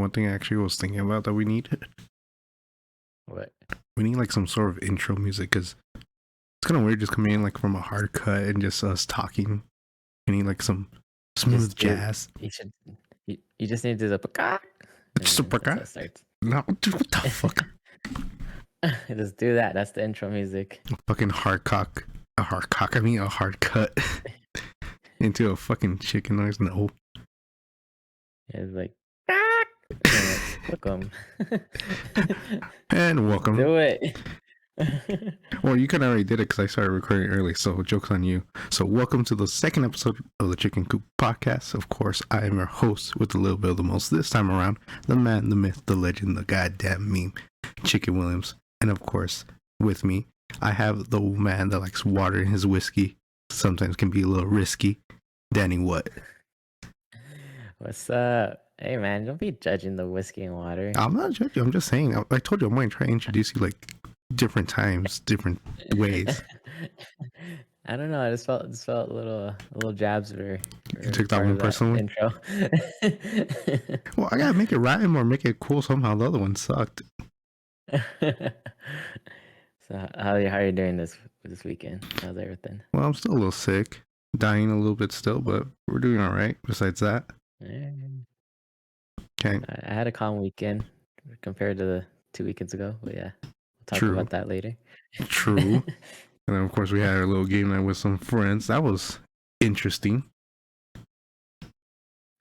one thing I actually was thinking about that we need? What? We need like some sort of intro music because it's kind of weird just coming in like from a hard cut and just us talking. We need like some smooth jazz. You should. You just need to do the peacock. Just a That's how peacock? it starts. No, dude, what the fuck? Just do that. That's the intro music. A fucking hard cut into a fucking chicken noise. No. It's like, welcome. And welcome. Do it. Well, you kind of already did it because I started recording early, so joke's on you. So welcome to the second episode of the Chicken Coupcast. Of course, I am your host with a little bit of the most this time around, the man, the myth, the legend, the goddamn meme, Chicken Williams. And of course, with me, I have the man that likes water in his whiskey. Sometimes can be a little risky. Danny, what? What's up? Hey man, don't be judging the whiskey and water. I'm not judging. I'm just saying. I told you I'm going to try to introduce you like different times, different ways. I don't know. I just felt a little jabs for You took that one personally. Intro. Well, I gotta make it rhyme or make it cool somehow. The other one sucked. So how are you doing this weekend? How's everything? Well, I'm still a little sick, dying a little bit still, but we're doing all right. Besides that, okay. I had a calm weekend compared to the 2 weekends ago, but yeah, we'll talk True. about that later. True. And then of course we had our little game night with some friends. That was interesting.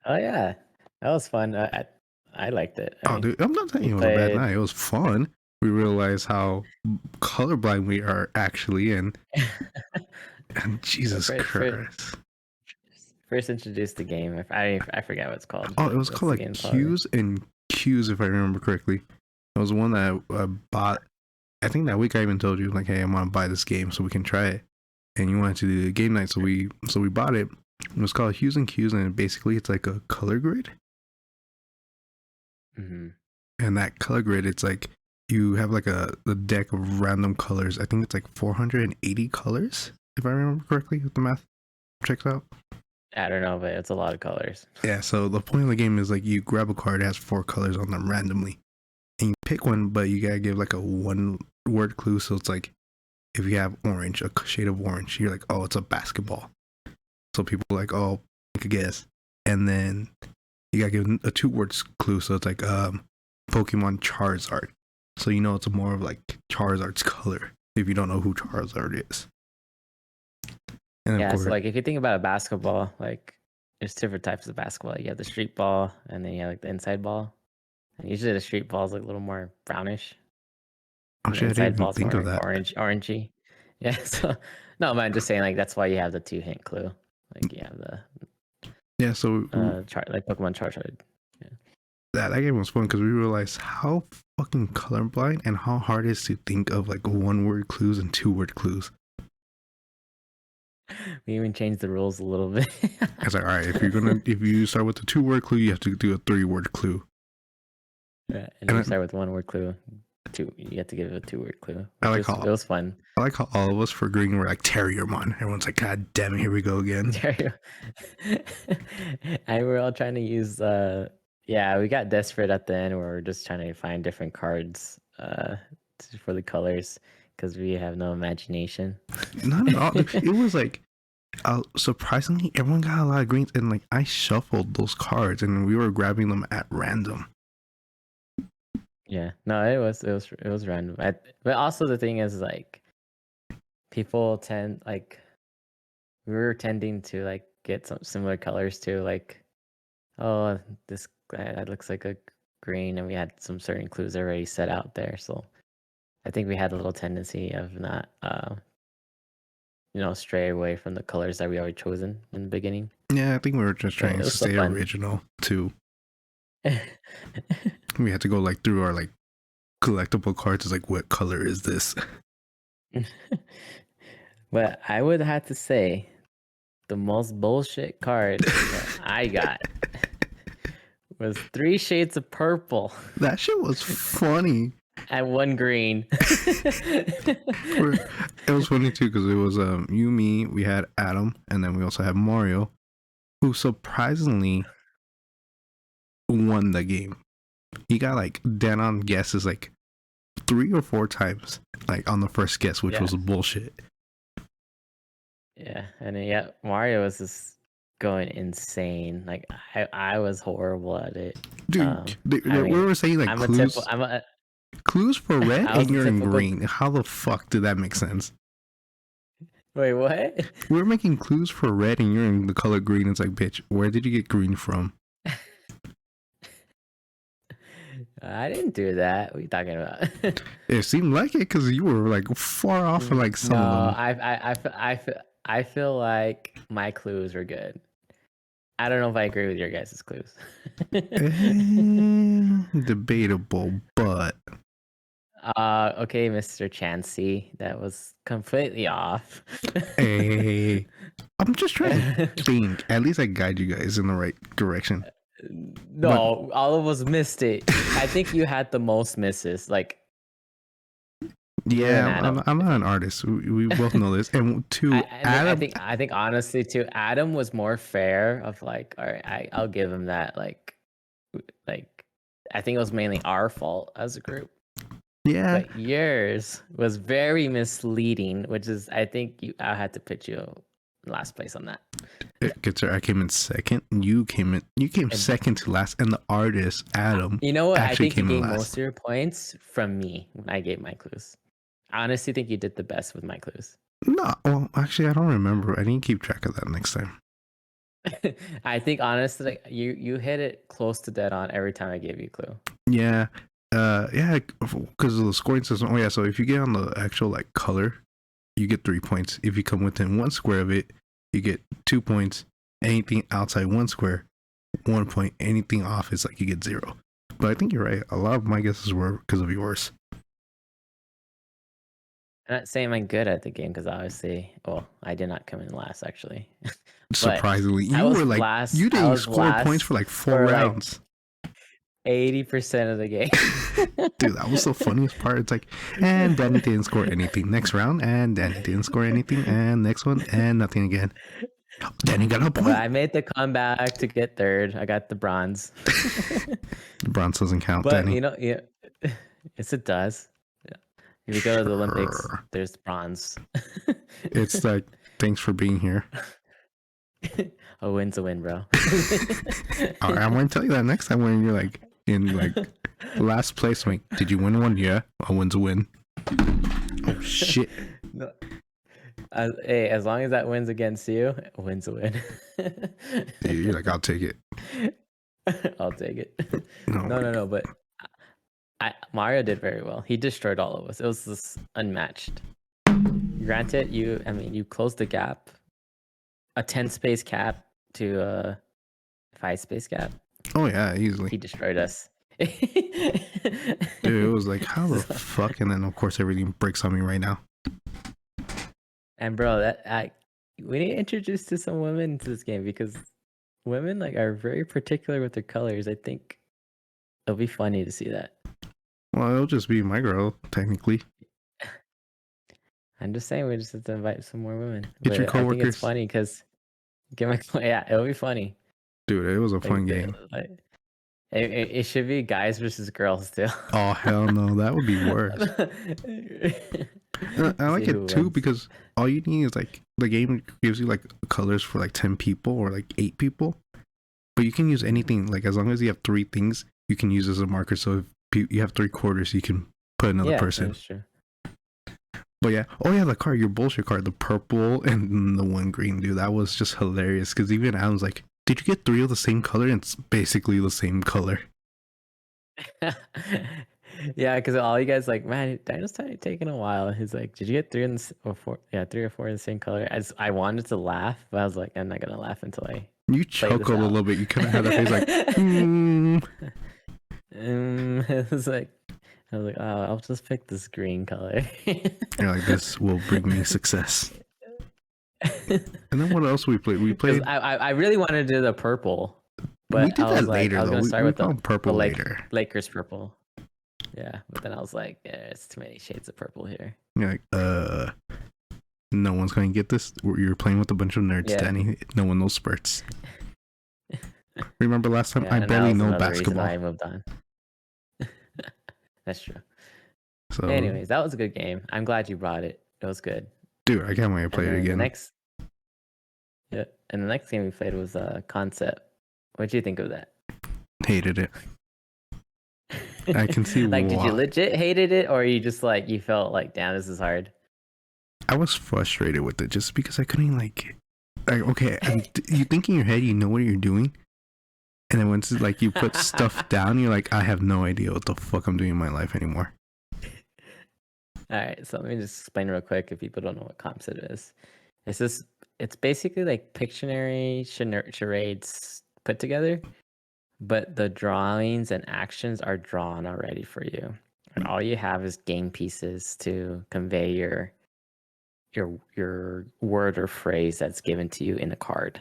Oh yeah, that was fun. I liked it. Oh, dude, I'm not telling you it was a bad night. It was fun. We realized how colorblind we are actually, and Jesus Christ. First introduced the game. I forget what it's called. Oh, it was called like Q's and Q's, if I remember correctly. It was one that I bought. I think that week I even told you like, hey, I want to buy this game so we can try it. And you wanted to do the game night, so we bought it. It was called Hues and Q's, and basically it's like a color grid. Mm-hmm. And that color grid, it's like you have like a deck of random colors. I think it's like 480 colors, if I remember correctly, if the math checks out. I don't know, but it's a lot of colors. Yeah, so the point of the game is like you grab a card that has 4 colors on them randomly. And you pick one, but you gotta give like a 1-word clue. So it's like if you have orange, a shade of orange, you're like, oh, it's a basketball. So people are like, oh, make a guess. And then you gotta give a 2-word clue. So it's like Pokemon Charizard. So you know it's more of like Charizard's color if you don't know who Charizard is. And yeah, so like if you think about a basketball, like there's different types of basketball. You have the street ball, and then you have like the inside ball. And usually the street ball is like a little more brownish. Oh shit, I didn't even think of that. Orangey. Yeah, so no, man, just saying like that's why you have the 2-hint clue. Like you have the so like Pokemon Charizard. Yeah. That game was fun because we realized how fucking colorblind and how hard it is to think of like 1-word clues and 2-word clues. We even changed the rules a little bit. I was like, all right, if you start with the 2-word clue, you have to do a 3-word clue. Yeah, and if you start with 1-word clue, you have to give it a 2-word clue. It was fun. I like how all of us for agreeing were like Terriermon. Everyone's like, God damn it, here we go again. And we're all trying to use we got desperate at the end where we're just trying to find different cards for the colors because we have no imagination. Not at all. It was like surprisingly everyone got a lot of greens, and like I shuffled those cards and we were grabbing them at random. Yeah, no, it was random. But also the thing is like people we were tending to like get some similar colors too, like, oh, this that looks like a green, and we had some certain clues already set out there. So I think we had a little tendency of not stray away from the colors that we already chosen in the beginning. Yeah, I think we were just trying to stay original too. We had to go like through our like collectible cards. It's like, what color is this? But I would have to say the most bullshit card that I got was 3 shades of purple. That shit was funny. And 1 green. It was funny too because it was you, me, we had Adam, and then we also had Mario, who surprisingly won the game. You got like dead on guesses like 3 or 4 times, like on the first guess, which was bullshit. Yeah, and then, yeah, Mario was just going insane. Like I was horrible at it. Dude, we mean, were saying like clues for red and you're in green. How the fuck did that make sense? Wait, what? We're making clues for red and you're in the color green. It's like, bitch, where did you get green from? I didn't do that. What are you talking about? It seemed like it because you were like far off for like some of them. I feel like my clues were good. I don't know if I agree with your guys' clues. Debatable, but okay, Mr. Chansey, that was completely off. Hey, I'm just trying to think. At least I guide you guys in the right direction. No, all of us missed it. I think you had the most misses. Like, yeah, I'm not an artist. We both know this. And Adam, I think honestly, too, Adam was more fair. Of like, all right, I'll give him that. Like, I think it was mainly our fault as a group. Yeah, but yours was very misleading, which is I think I had to put you last place on that. I came in second. You came second to last, and the artist Adam. You know what? I think you gained most of your points from me when I gave my clues. I honestly think you did the best with my clues. No, well, actually, I don't remember. I need to keep track of that next time. I think honestly, you hit it close to dead on every time I gave you a clue. Yeah, because of the scoring system. Oh yeah, so if you get on the actual like color, you get 3 points. If you come within 1 square of it, you get 2 points. Anything outside 1 square, 1 point. Anything off is like you get 0. But I think you're right. A lot of my guesses were because of yours. I'm not saying I'm good at the game because obviously, I did not come in last actually. Surprisingly, you were like you didn't score points for like 4 rounds. 80% of the game. Dude, that was the funniest part. It's like, and Danny didn't score anything next round, and Danny didn't score anything, and next one, and nothing again. Danny got a point. But I made the comeback to get third. I got the bronze. The bronze doesn't count, but, Danny. Yes, it does. Yeah. If you go to the Olympics, there's bronze. It's like, thanks for being here. A win's a win, bro. All right, I'm going to tell you that next time when you're like in like last place. I'm like, did you win one? Yeah, a win's a win. Oh shit. No. Hey, as long as that wins against you, a win's a win. Dude, you're like, I'll take it. I'll take it. No. But Mario did very well. He destroyed all of us. It was just unmatched. Granted, you closed the gap. A 10 space gap to a 5 space gap. Oh yeah, easily. He destroyed us. Dude, it was like, how the fuck? And then of course everything breaks on me right now. And bro, we need to introduce to some women to this game because women are very particular with their colors. I think it'll be funny to see that. Well, it'll just be my girl, technically. I'm just saying we just have to invite some more women. Get your coworkers. I think it's funny because it'll be funny. Dude, it was a fun game. It should be guys versus girls too. Oh hell no, that would be worse. I like it too because all you need is like the game gives you like colors for like 10 people or like 8 people, but you can use anything. Like as long as you have 3 things, you can use as a marker. So if you have 3 quarters, you can put another person. That's true. But yeah, the card, your bullshit card, the purple and the one green, dude, that was just hilarious. Because even Adam's like, did you get 3 of the same color? And it's basically the same color. Yeah, because all you guys like, man, Dino's taking a while. He's like, did you get 3 or 4? Yeah, 3 or 4 in the same color. I wanted to laugh, but I was like, I'm not gonna laugh until I. You chuckled a little bit. You kind of had that face like, It was like. I was like, oh, I'll just pick this green color. You're like, this will bring me success. And then what else we played? We played. I really wanted to do the purple, but we did that later. I was gonna start with the purple later. Lakers purple. Yeah, but then I was like, it's too many shades of purple here. You're like, no one's gonna get this. You're playing with a bunch of nerds, Danny. No one knows spurts. Remember last time? I barely know basketball. I moved on. That's true. So, Anyways, that was a good game. I'm glad you brought it. It was good. dude, I can't wait to play And it then again. the next game we played was Concept. What'd you think of that? Hated it. I can see Like, did you why. legit hated it, or you just like you felt like, damn, this is hard? I was frustrated with it just because I couldn't like okay, and you think in your head you know what you're doing, and then once like you put stuff down, you're like, I have no idea what the fuck I'm doing in my life anymore. All right, so let me just explain real quick if people don't know what Concept is. It's basically like Pictionary charades put together, but the drawings and actions are drawn already for you, and all you have is game pieces to convey your word or phrase that's given to you in a card.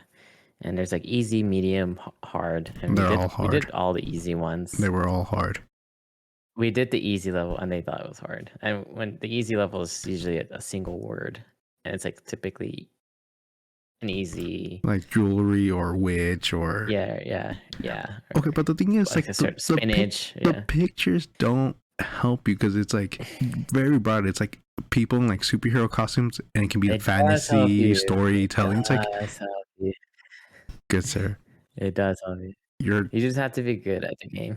And there's like easy, medium, hard, and They're all we hard. did all the easy ones. They were all hard. We did the easy level, and they thought it was hard. And when the easy level is usually a single word, and it's like typically an easy, like jewelry or witch or yeah. Okay, but the thing is, like spinach. The pictures don't help you because it's like very broad. It's like people in like superhero costumes, and it can be fantasy storytelling. It's like good sir. It does help you. You just have to be good at the game.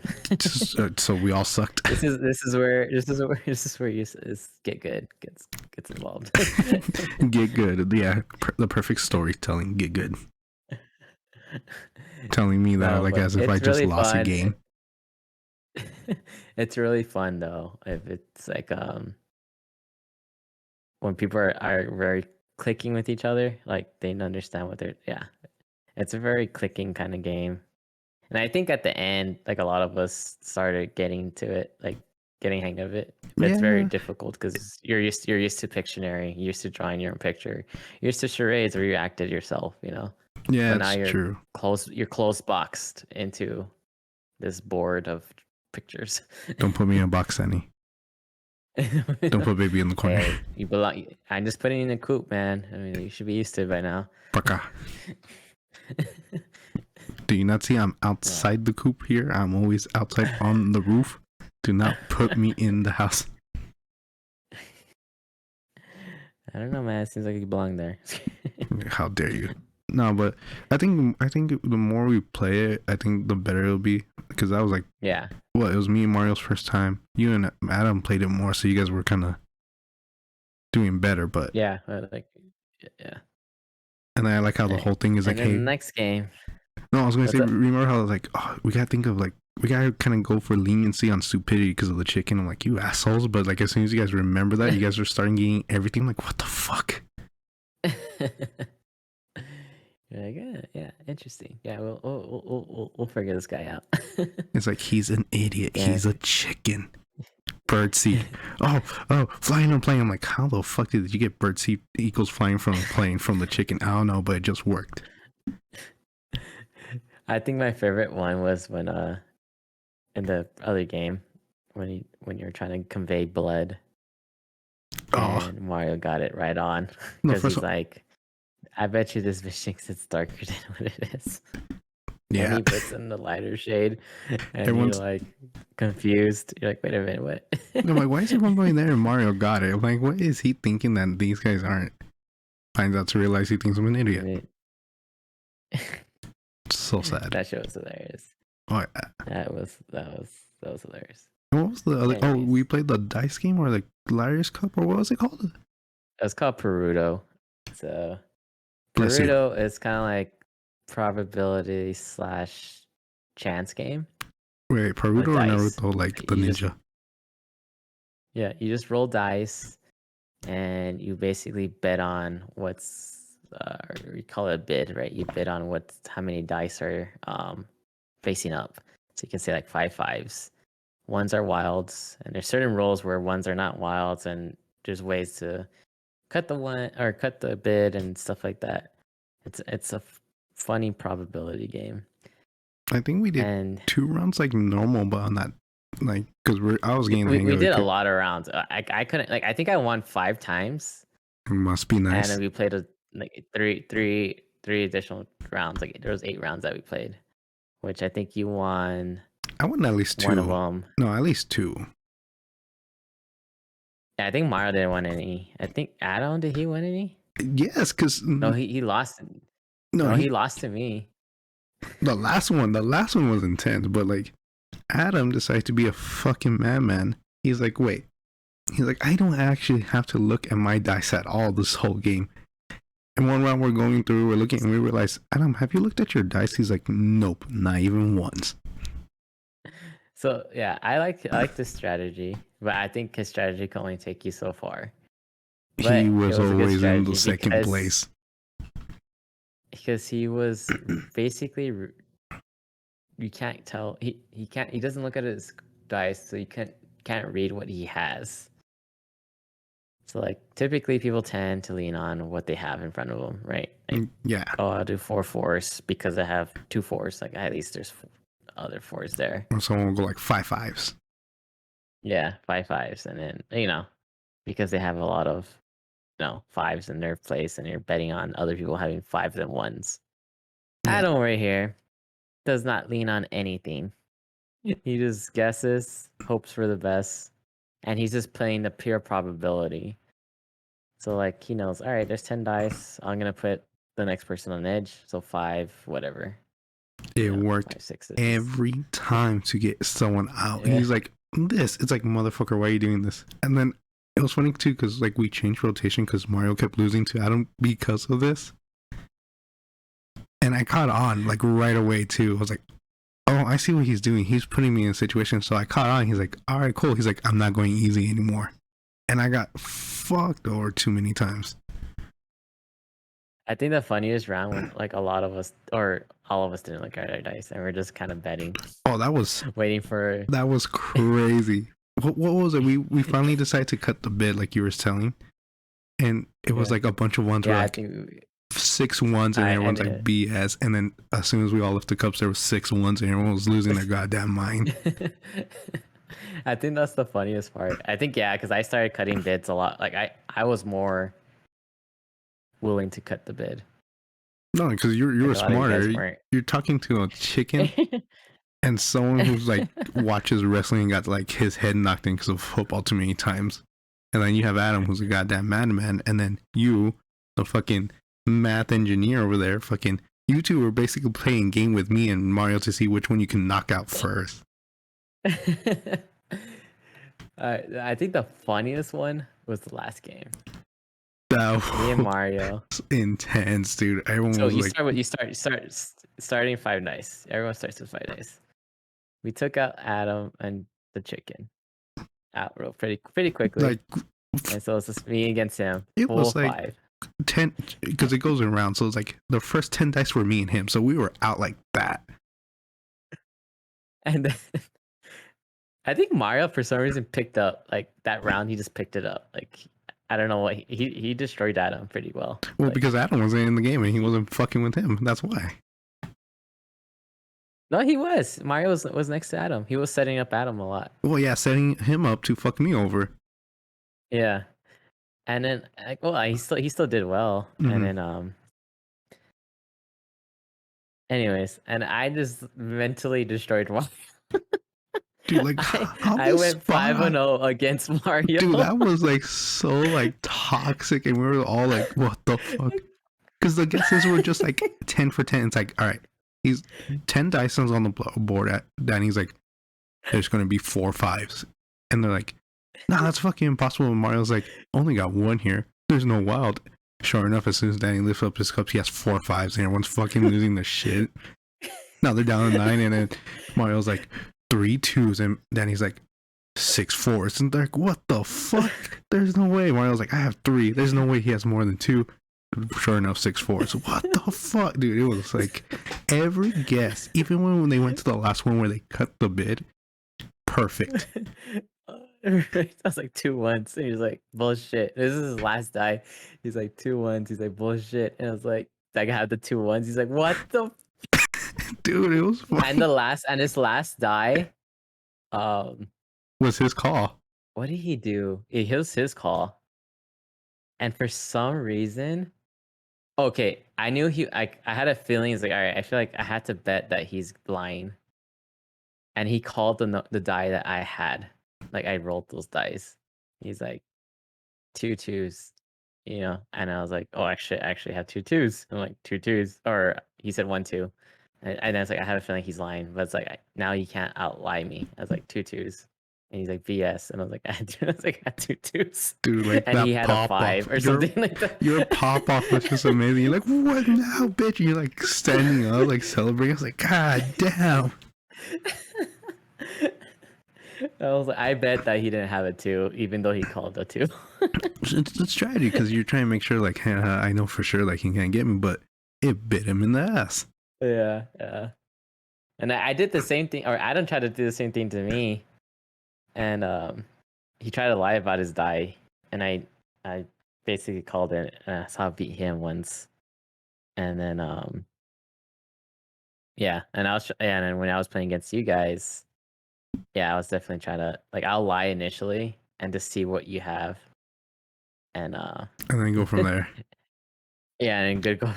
So we all sucked. This is where you get good, gets involved. Get good, yeah. The perfect storytelling. Get good. Telling me that like as if I just lost a game. It's really fun though. If it's like when people are very clicking with each other, like they understand what they're It's a very clicking kind of game. And I think at the end, like a lot of us started getting to it, like getting hang of it. But it's very difficult because you're used to Pictionary, you're used to drawing your own picture, you're used to charades where you acted yourself, you know. Yeah, but now you're true. You're close boxed into this board of pictures. Don't put me in a box, Annie. Don't put baby in the corner. Hey, you belong. I'm just putting you in a coop, man. I mean, you should be used to it by now. Paka. Do you not see I'm outside the coop here? I'm always outside on the roof. Do not put me in the house. I don't know, man. It seems like you belong there. How dare you? No, but I think the more we play it, I think the better it'll be. Because I was like, yeah. Well, it was me and Mario's first time. You and Adam played it more, so you guys were kind of doing better. But yeah. And I like how the whole thing is like, hey, next game. No, I was going to say, remember how like, oh, we got to think of like, we got to kind of go for leniency on stupidity because of the chicken. I'm like, you assholes. But like, as soon as you guys remember that, you guys are starting getting everything. I'm like, what the fuck? You're like, yeah, interesting. Yeah, we'll figure this guy out. It's like, he's an idiot. Yeah. He's a chicken. Birdseed. Oh, flying on plane. I'm like, how the fuck did you get birdseed equals flying from a plane from the chicken? I don't know, but it just worked. I think my favorite one was when in the other game when you're trying to convey blood. And Mario got it right on because he's like, I bet you this fish thinks it's darker than what it is. Yeah. And he puts in the lighter shade, and you're like confused. You're like, wait a minute, what? I'm like, why is everyone going there? And Mario got it. I'm like, what is he thinking that these guys aren't? Finds out to realize he thinks I'm an idiot. So sad. That show was hilarious. Oh, yeah. That was hilarious. And what was the other? Oh, we played the dice game or the Liar's Cup, or what was it called? It was called Perudo. So Perudo is kind of like probability / chance game. Wait, Perudo or Naruto, like the ninja? You just roll dice, and you basically bet on what's you call it a bid, right? You bid on how many dice are facing up. So you can say like 5 5s. Ones are wilds, and there's certain rolls where ones are not wilds, and there's ways to cut the bid and stuff like that. It's a funny probability game. I think we did 2 rounds like normal, but on that, like, because I was getting the hang of it. We did a lot of rounds. I couldn't, like, I think I won 5 times. It must be nice. And we played like three additional rounds. Like there was 8 rounds that we played, which I think you won. I won at least 2. One of them. No, at least 2. Yeah, I think Mario didn't win any. I think Adam, did he win any? Yes, because No, he lost. no, No, he he lost to me. the last one was intense, but like Adam decided to be a fucking madman. He's like, wait. He's like, I don't actually have to look at my dice at all this whole game. And one round we're going through, we're looking, and we realize, Adam, have you looked at your dice? He's like, nope, not even once. So yeah, I like this strategy, but I think his strategy can only take you so far. He But it was was a good always in the strategy second place. because he was basically you can't tell he doesn't look at his dice, so you can't read what he has. So like typically people tend to lean on what they have in front of them, right? Like, Yeah. oh, I'll do 4 4s because I have 2 4s. Like at least there's other 4s there. Or someone will go like 5 5s. Yeah, 5 5s, and then because they have a lot of 5s in their place, and you're betting on other people having 5s and 1s. Yeah. Adam right here does not lean on anything. He just guesses, hopes for the best, and he's just playing the pure probability. So like he knows, all right, there's 10 dice. I'm gonna put the next person on edge. So 5, whatever. It worked 5 6s. every time to get someone out. And Yeah. he's like, it's like, motherfucker, why are you doing this? And then it was funny too, because like we changed rotation because Mario kept losing to Adam because of this. And I caught on like right away too. I was like, oh, I see what he's doing. He's putting me in a situation. So I caught on. He's like, all right, cool. He's like, I'm not going easy anymore. And I got fucked over too many times. I think the funniest round when like a lot of us or all of us didn't look at our dice and we're just kind of betting. Oh, that was crazy. What was it? We finally decided to cut the bid, like you were telling, and it was like a bunch of ones. Yeah, were like 6 1s, and everyone's like BS. And then as soon as we all left the cups, there was 6 1s, and everyone was losing their goddamn mind. I think that's the funniest part. I think because I started cutting bids a lot. Like I was more willing to cut the bid. No, because you're smarter. You're talking to a chicken and someone who's like watches wrestling and got like his head knocked in because of football too many times. And then you have Adam, who's a goddamn madman, and then you, the fucking math engineer over there, fucking you two were basically playing a game with me and Mario to see which one you can knock out first. I think the funniest one was the last game. That me and Mario. Intense, dude. Everyone so was you like, start starting 5 dice. Everyone starts with 5 dice. We took out Adam and the chicken out real pretty quickly. Like, and so it's just me against him. It was like 10 because it goes around. So it's like the first 10 dice were me and him. So we were out like that. And then I think Mario for some reason picked up like that round. He just picked it up. Like I don't know what he destroyed Adam pretty well. Well, like, because Adam wasn't in the game and he wasn't fucking with him. That's why. No, he was. Mario was next to Adam. He was setting up Adam a lot. Well, yeah, setting him up to fuck me over. Yeah, and then he still did well. Mm-hmm. And then anyways, and I just mentally destroyed Mario. Dude, like I went 5-0 against Mario. Dude, that was like so like toxic, and we were all like, "What the fuck?" Because the guesses were just like 10 for 10. It's like, all right, he's 10 Dysons on the board. At Danny's like, there's gonna be 4 5s, and they're like, "Nah, that's fucking impossible." And Mario's like, "Only got 1 here. There's no wild." Sure enough, as soon as Danny lifts up his cups, he has 4 5s, and everyone's fucking losing their shit. Now they're down to 9, and then Mario's like 3 2s, and Danny's like 6 4s, and they're like, "What the fuck? There's no way." Mario's like, "I have 3. There's no way he has more than 2." Sure enough, 6 4s. What the fuck, dude? It was like every guess, even when they went to the last one where they cut the bid, perfect. I was like 2 1s, and he's like, bullshit. This is his last die. He's like 2 1s. He's like, bullshit. And I was like, I have the 2 1s. He's like, what the dude, it was funny. And his last die was his call. What did he do? It was his call. And for some reason, okay, I knew I had a feeling. It's like, all right, I feel like I had to bet that he's lying. And he called the die that I had. Like I rolled those dice. He's like, two twos, you know, and I was like, oh, I actually have two twos. I'm like, two twos, or he said 1 2, and I was like, I have a feeling he's lying, but it's like now he can't outlie me. I was like two twos, and he's like BS, and I was like, I had two twos, Dude, like and he that had a pop off. 5 or something like that. Your pop off was just amazing. You're like, what now, bitch? You're like standing up, like celebrating. I was like, God damn. I was like, I bet that he didn't have a 2, even though he called a 2. It's a strategy because you're trying to make sure, like, I know for sure, like, he can't get me, but it bit him in the ass. Yeah. And I did the same thing, or Adam tried to do the same thing to me, and he tried to lie about his die, and I basically called it, and I saw I beat him once, and then yeah, and then when I was playing against you guys, yeah, I was definitely trying to, like, I'll lie initially and just see what you have, and then go from there. yeah, and good go,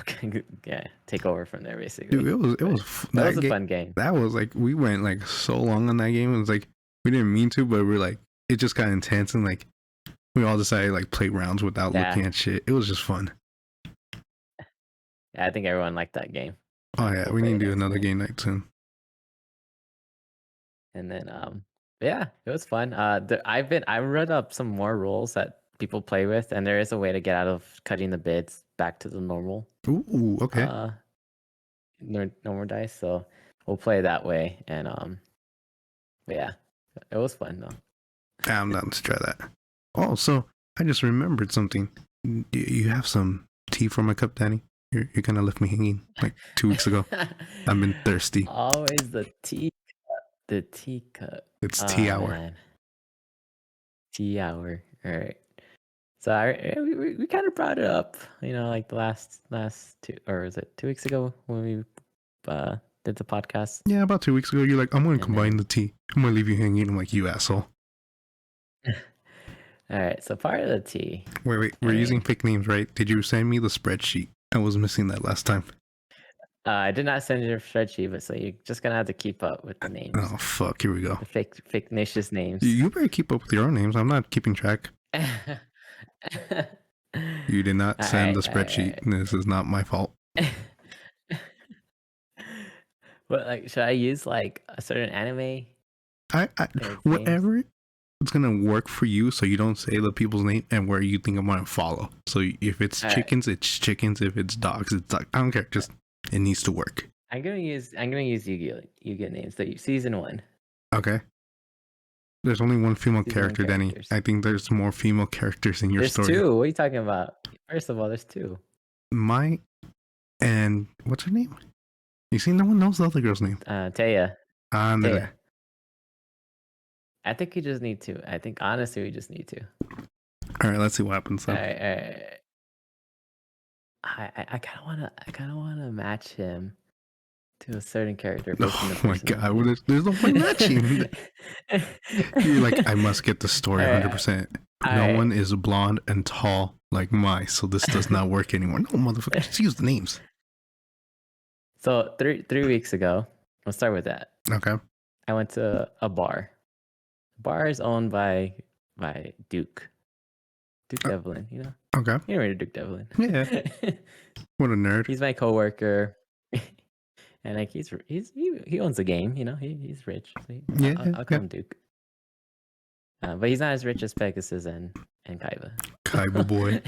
yeah, take over from there basically. Dude, that was a fun game. That was like, we went like so long on that game. It was like we didn't mean to, but we're like, it just got intense, and like we all decided like play rounds without looking at shit. It was just fun. Yeah, I think everyone liked that game. Oh yeah, we need to do another game night soon. And then yeah, it was fun. I read up some more rules that people play with, and there is a way to get out of cutting the bids back to the normal. Ooh, okay. Normal dice. So we'll play that way, and yeah, it was fun though. I'm down to try that. Oh, so I just remembered something. You have some tea for my cup, Danny? You kind of left me hanging like 2 weeks ago. I've been thirsty. Always the tea cup. The teacup. It's tea hour. Man. Tea hour. All right. So we kind of brought it up, you know, like the last 2, or was it 2 weeks ago when we did the podcast? Yeah, about 2 weeks ago. You're like, I'm going to combine the tea. I'm going to leave you hanging. I'm like, you asshole. All right. So part of the tea. Wait. We're using fake names, right? Did you send me the spreadsheet? I was missing that last time. I did not send you a spreadsheet, but so you're just gonna have to keep up with the names. Oh fuck! Here we go. The fictitious names. You better keep up with your own names. I'm not keeping track. You did not send the spreadsheet. Right. This is not my fault. But like, should I use like a certain anime? Whatever it's gonna work for you, so you don't say the people's name and where you think I'm gonna follow. So if it's chickens, it's chickens. If it's dogs, it's dogs. I don't care. Just it needs to work. I'm gonna use Yugioh names. So season 1. Okay. There's only one female character, Danny. I think there's more female characters in your story. There's 2. What are you talking about? First of all, there's 2. And what's her name? You see, no one knows the other girl's name. Taya. Taya. I think you just need to. I think honestly, we just need to. All right, let's see what happens. All right. I kind of wanna match him to a certain character. Oh my god, there's no point matching. You're like, I must get the story 100%. No one is blonde and tall like Mai, so this does not work anymore. No, motherfucker, just use the names. So 3 weeks ago, let's start with that. Okay. I went to a bar. The bar is owned by Duke Devlin, you know? Okay. You know Duke Devlin. Yeah. What a nerd. He's my coworker. And like he owns the game, you know. He's rich. So I'll call him Duke. But he's not as rich as Pegasus and Kaiba. Kaiba boy.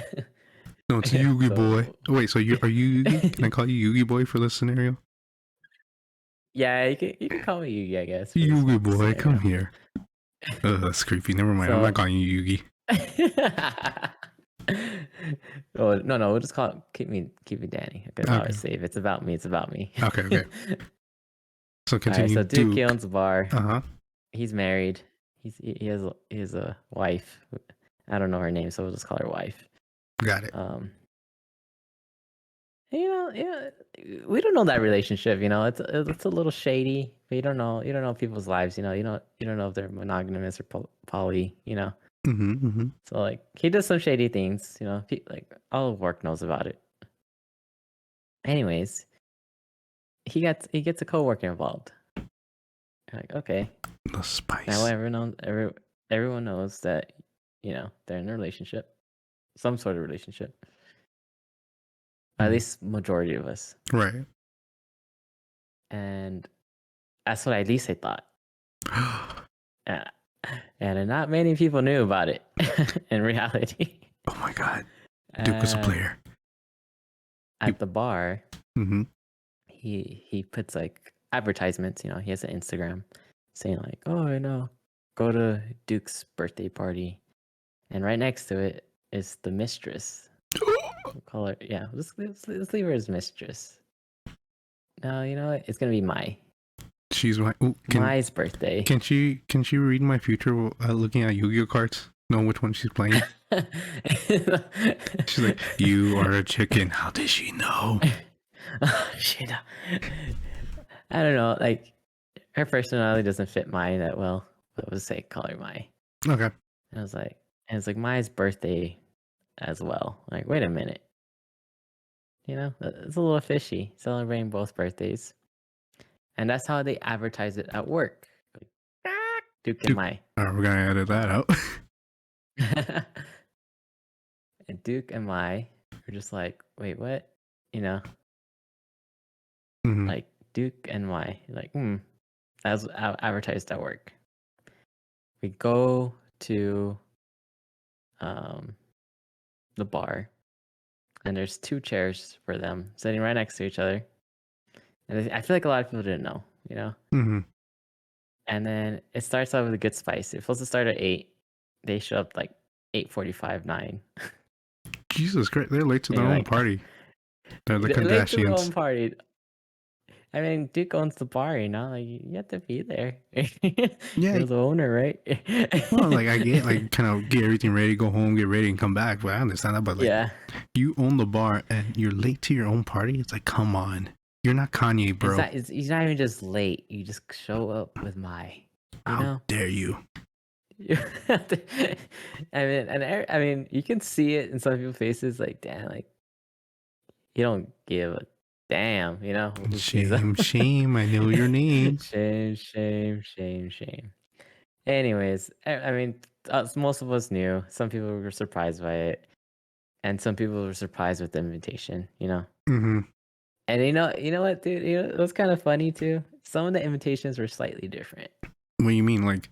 No, it's Yugi boy. Wait, so are you Yugi? Can I call you Yugi boy for this scenario? Yeah, you can call me Yugi, I guess. Yugi boy, come here. That's creepy. Never mind. I'm not calling you Yugi. Oh no, we'll just keep me Danny. Okay, I'll always say if it's about me, it's about me. Okay. So continue. Right, so Duke owns a bar. Uh-huh. He's married. He has a wife. I don't know her name, so we'll just call her wife. Got it. You know, we don't know that relationship. You know, it's a little shady. But you don't know people's lives. You know, you don't know if they're monogamous or poly. You know. Mm-hmm. So like he does some shady things. You know, like all of work knows about it. Anyways, he gets a coworker involved. Like, okay. The spice. Now everyone knows that, you know, they're in a relationship. some sort of relationship. At least majority of us. Right. And that's what at least I thought. And not many people knew about it in reality. Oh my God. Duke was a player. At the bar, Mm-hmm. he puts like advertisements, you know, he has an Instagram saying like, oh, I know, go to Duke's birthday party. And right next to it is the mistress. We'll call her, yeah, let's leave her as mistress. No, you know what? It's going to be Mai. She's my Mai's birthday. Can she read my future looking at Yu-Gi-Oh cards? Know which one she's playing? She's like, you are a chicken. How did she know? Shit. I don't know. Like, her personality doesn't fit mine that well. But we'll say call her Mai. Okay. And it's like Mai's birthday as well. Like, wait a minute. You know, it's a little fishy celebrating both birthdays. And that's how they advertise it at work. Like, Duke and Mai. We're going to edit that out. And Duke and Mai are just like, wait, what? You know? Mm-hmm. Like, Duke and Mai. Like, that's advertised at work. We go to the bar, and there's 2 chairs for them sitting right next to each other. And I feel like a lot of people didn't know, you know? Mm-hmm. And then it starts out with a good spice. It's supposed to start at 8. They show up like 8:45, 9. Jesus Christ, they're late to their own party. They're the Kardashians. Late to their own party. I mean, Duke owns the bar, you know? Like, you have to be there. Yeah. You're the owner, right? Well, like, I get, like, kind of get everything ready, go home, get ready, and come back. But I understand that. But, like, yeah. You own the bar, and you're late to your own party? It's like, come on. You're not Kanye, bro. He's not even just late. You just show up with Mai. How dare you? I mean, you can see it in some people's faces. Like, damn, like you don't give a damn, you know? Shame. I know your name. Shame. Anyways, I mean, most of us knew. Some people were surprised by it, and some people were surprised with the invitation. You know. Mm-hmm. And you know what, dude? You know, it was kind of funny too. Some of the invitations were slightly different. What do you mean? Like,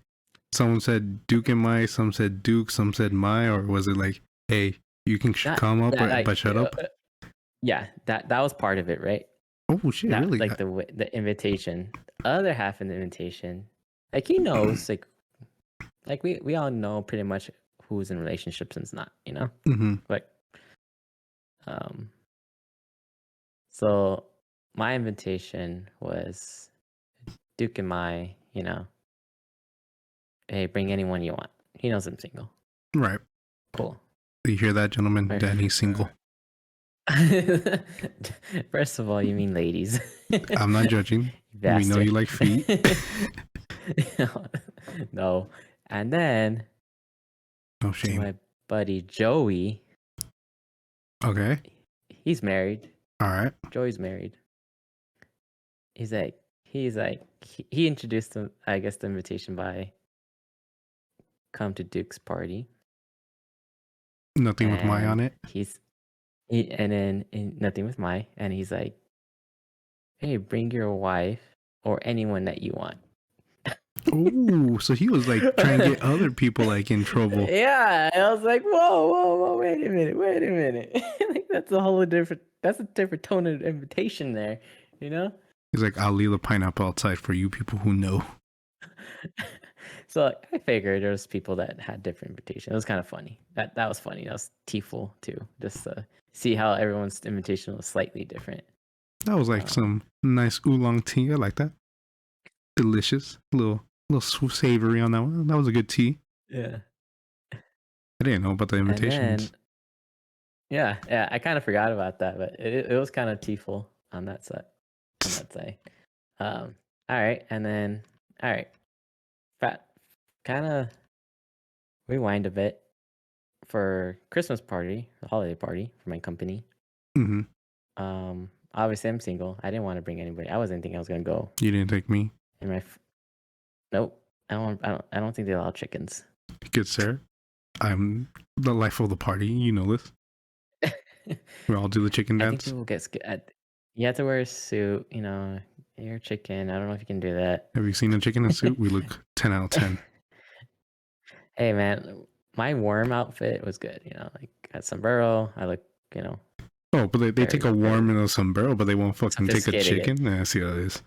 someone said Duke and Mai, some said Duke, some said Mai, or was it like, hey, you can come up, but shut up? Yeah, that was part of it, right? Oh shit! Really? Like the invitation. The other half of the invitation, like he knows, like we all know pretty much who's in relationships and's not, you know. Mm-hmm. Like, so my invitation was Duke and Mai, you know. Hey, bring anyone you want. He knows I'm single. Right. Cool. You hear that, gentlemen? Right. Danny's single. First of all, you mean ladies. I'm not judging. We know you like feet. No. And then no shame. my buddy Joey. Okay. He's married. All right. Joey's married. He's like he introduced him, I guess, the invitation by come to Duke's party. Nothing with Mai on it. And then nothing with Mai, and he's like, hey, bring your wife or anyone that you want. Oh, so he was like trying to get other people like in trouble. Yeah, I was like, whoa, wait a minute. Like that's a different tone of invitation there, you know? He's like, I'll leave the pineapple outside for you people who know. So I figured there was people that had different invitations. It was kind of funny. That was funny. That was teaful too. Just to see how everyone's invitation was slightly different. That was like some nice oolong tea. I like that. Delicious. A little savory on that one. That was a good tea. Yeah. I didn't know about the invitations. Yeah. I kind of forgot about that, but it was kind of teaful on that side. All right, and then kind of rewind a bit for Christmas party, the holiday party for my company. Mm-hmm. Obviously I'm single. I didn't want to bring anybody. I wasn't thinking I was gonna go. You didn't take me. And nope. I don't think they allow chickens. Good sir. I'm the life of the party. You know this. We all do the chicken I think dance. people get scared. You have to wear a suit. You're a chicken. I don't know if you can do that. Have you seen a chicken in a suit? We look 10 out of 10. Hey man, my worm outfit was good. Like had sombrero. I look, Oh, but they take very, a worm very and a sombrero, but they won't fucking take a sophisticated. chicken. I see how it is.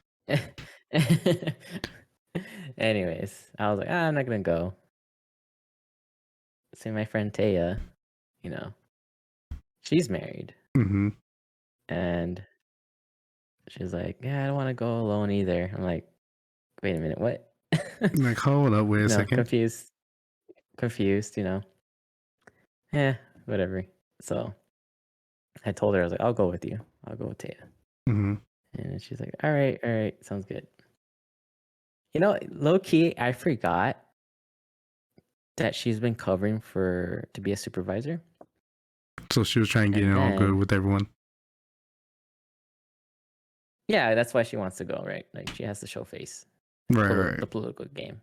Anyways, I was like, I'm not gonna go. See my friend Taya, you know, she's married, Mm-hmm. and she's like, yeah, I don't want to go alone either. I'm like, wait a minute, what? Like, hold up, wait a No, second. confused. Yeah, whatever. So I told her, I was like, I'll go with you. I'll go with Taya. Mm-hmm. And she's like, all right, sounds good. Low key, I forgot that she's been covering to be a supervisor. So she was trying to get And it all good then, with everyone. yeah, that's why she wants to go, right? Like she has to show face. Right. The political game.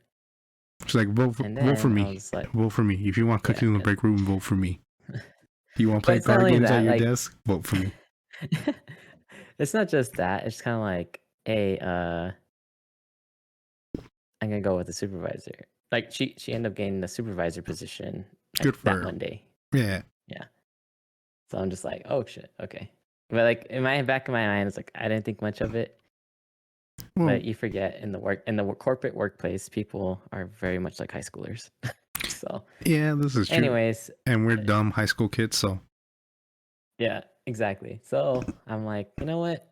She's like, vote for I me. was like, Vote for me. If you want cookies in the break room, vote for me. You want to but play it's not card only games at that, your like, desk? Vote for me. it's not just that. It's kind of like, hey, I'm gonna go with the supervisor. Like she ended up getting the supervisor position Good for that her. Monday. Yeah. So I'm just like, oh shit, okay. But like in my back of my mind, it's like I didn't think much of it. Well, But you forget in the corporate workplace, people are very much like high schoolers. So yeah, this is true. anyways, And we're dumb high school kids, so yeah, exactly. So I'm like, you know what?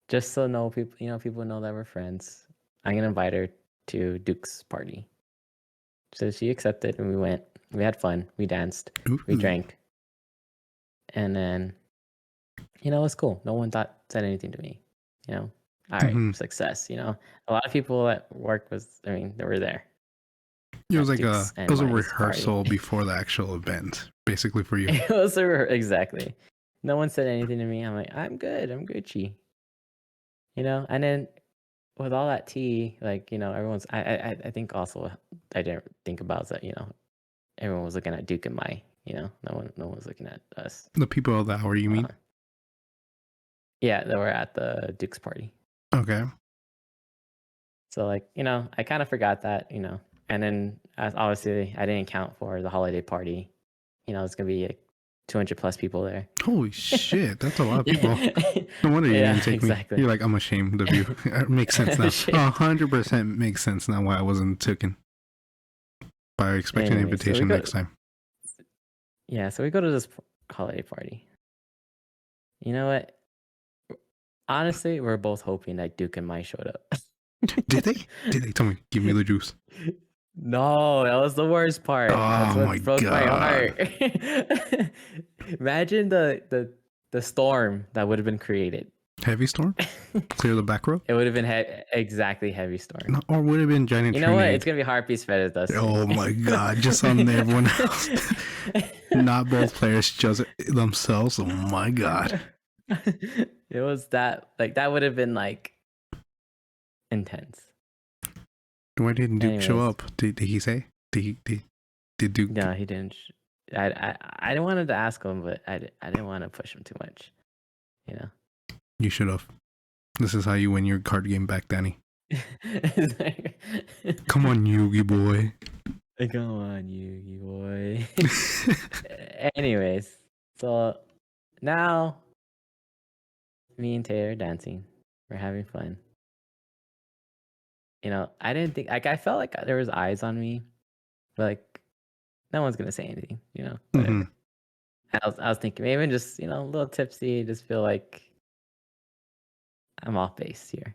Just so people know that we're friends. I'm gonna invite her to Duke's party. So she accepted, and we went. We had fun. We danced. We drank, and then it was cool. No one said anything to me. All right, success. A lot of people at work they were there. It was like Duke's it was a and Mike's rehearsal party. before the actual event, basically for you. It was exactly. No one said anything to me. I'm like, I'm good. I'm Gucci. And then with all that tea, like everyone's. I think also I didn't think about that. Everyone was looking at Duke and Mai. No one was looking at us. The people of the hour, you mean? Yeah, they were at the Duke's party. Okay. So I kind of forgot that, and then obviously I didn't count for the holiday party. It's gonna be like 200 plus people there. Holy shit, that's a lot of people. No wonder you didn't take exactly. me. You're like, I'm ashamed of you. It makes sense now. 100% makes sense now why I wasn't taken. By expecting an invitation next time. Yeah, so we go to this holiday party. You know what? Honestly, we're both hoping that Duke and Mai showed up. Did they? Did they? Tell me. Give me the juice. No, that was the worst part. That's what broke my heart. Imagine the storm that would have been created. Heavy storm? Clear the back road? It would have been exactly heavy storm. No, or would have been giant You know what? It's gonna be Harpies Fed Dusty. Oh my god! Just on everyone else. Not both players, just themselves. Oh my god! It was that would have been intense. Why didn't Duke show up? Did he say? Did Duke? No, he didn't. I wanted to ask him, but I didn't want to push him too much. You should have. This is how you win your card game back, Danny. Come on, Yugi boy. Come on, Yugi boy. Anyways, so now me and Taylor are dancing. We're having fun. I didn't think I felt like there was eyes on me, but no one's gonna say anything. Whatever. Mm-hmm. I was thinking maybe I'm just a little tipsy, just feel like I'm off base here.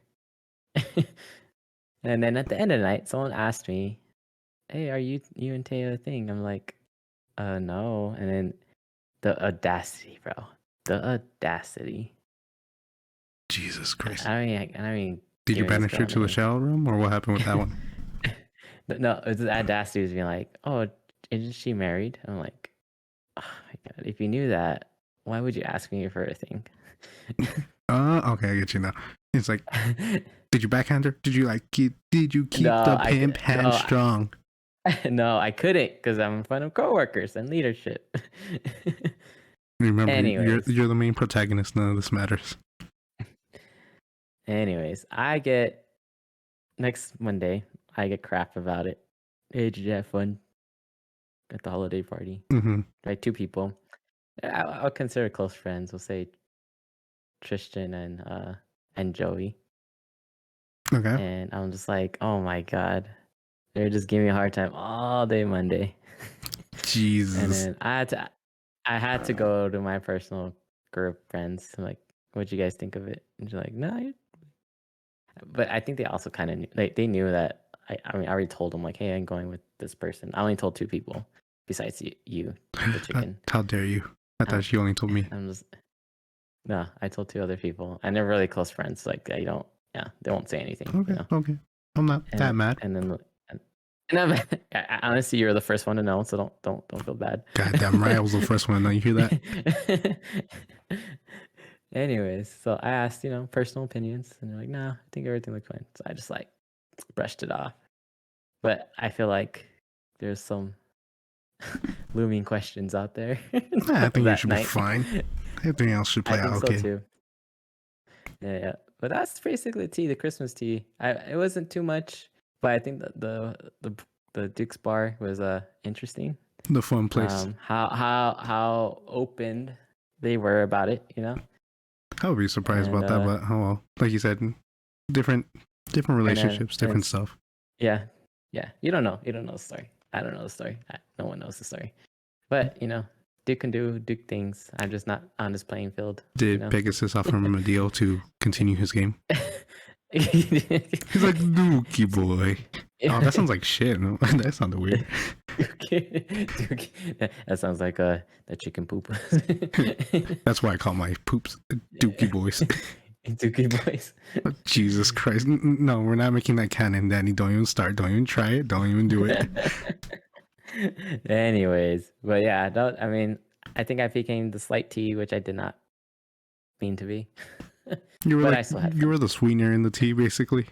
And then at the end of the night, someone asked me, hey, are you and Teo a thing? I'm like, no. And then the audacity, bro. The audacity. Jesus Christ. I mean. Did you banish her to the shower room, or what happened with that one? No, it's the audacity was being like, oh, isn't she married? I'm like, oh my god, if you knew that, why would you ask me for a thing? Okay, I get you now. It's like, did you backhand her? Did you keep the pimp hand strong? No, I couldn't because I'm in front of coworkers and leadership. Remember, Anyways, you're the main protagonist. None of this matters. I get next Monday. I get crap about it. Hey, did you have fun at the holiday party? Mm-hmm. Right, 2 people. I'll consider close friends. We'll say Tristan and Joey. Okay. And I'm just like, oh my god, they're just giving me a hard time all day Monday. And Jesus. then I had to go to my personal group of friends. I'm like, what'd you guys think of it? And they're like, no. But I think they also kind of knew, they knew that. I mean, I already told them like, hey, I'm going with this person. I only told 2 people besides you, the chicken. How dare you? I thought you only told me. No, I told 2 other people, and they're really close friends. Like they won't say anything. Okay, You know? okay. I'm not that mad. And then, honestly, you're the first one to know, so don't feel bad. Goddamn right, I was the first one to know. You hear that? Anyways, so I asked, personal opinions, and they're like, "No, I think everything looked fine." So I just like brushed it off. But I feel like there's some looming questions out there. I think you should be fine. Everything else should play out okay. I think so too. Yeah. But that's basically the Christmas tea. It wasn't too much, but I think that the Duke's bar was interesting. The fun place. How open they were about it, I would be surprised about that, but oh well. Like you said, different relationships, different stuff. Yeah. You don't know the story. I don't know the story. No one knows the story. But Duke can do Duke things. I'm just not on this playing field. Did Pegasus offer him a deal to continue his game? He's like, Dookie boy. Oh, that sounds like shit. No? That sounded weird. That sounds like the chicken poop. That's why I call my poops Dookie boys. Dookie boys. Oh, Jesus Christ. No, we're not making that canon, Danny. Don't even start. Don't even try it. Don't even do it. Anyways, but yeah, I think I became the slight tea, which I did not mean to be. You were the sweetener in the tea, basically.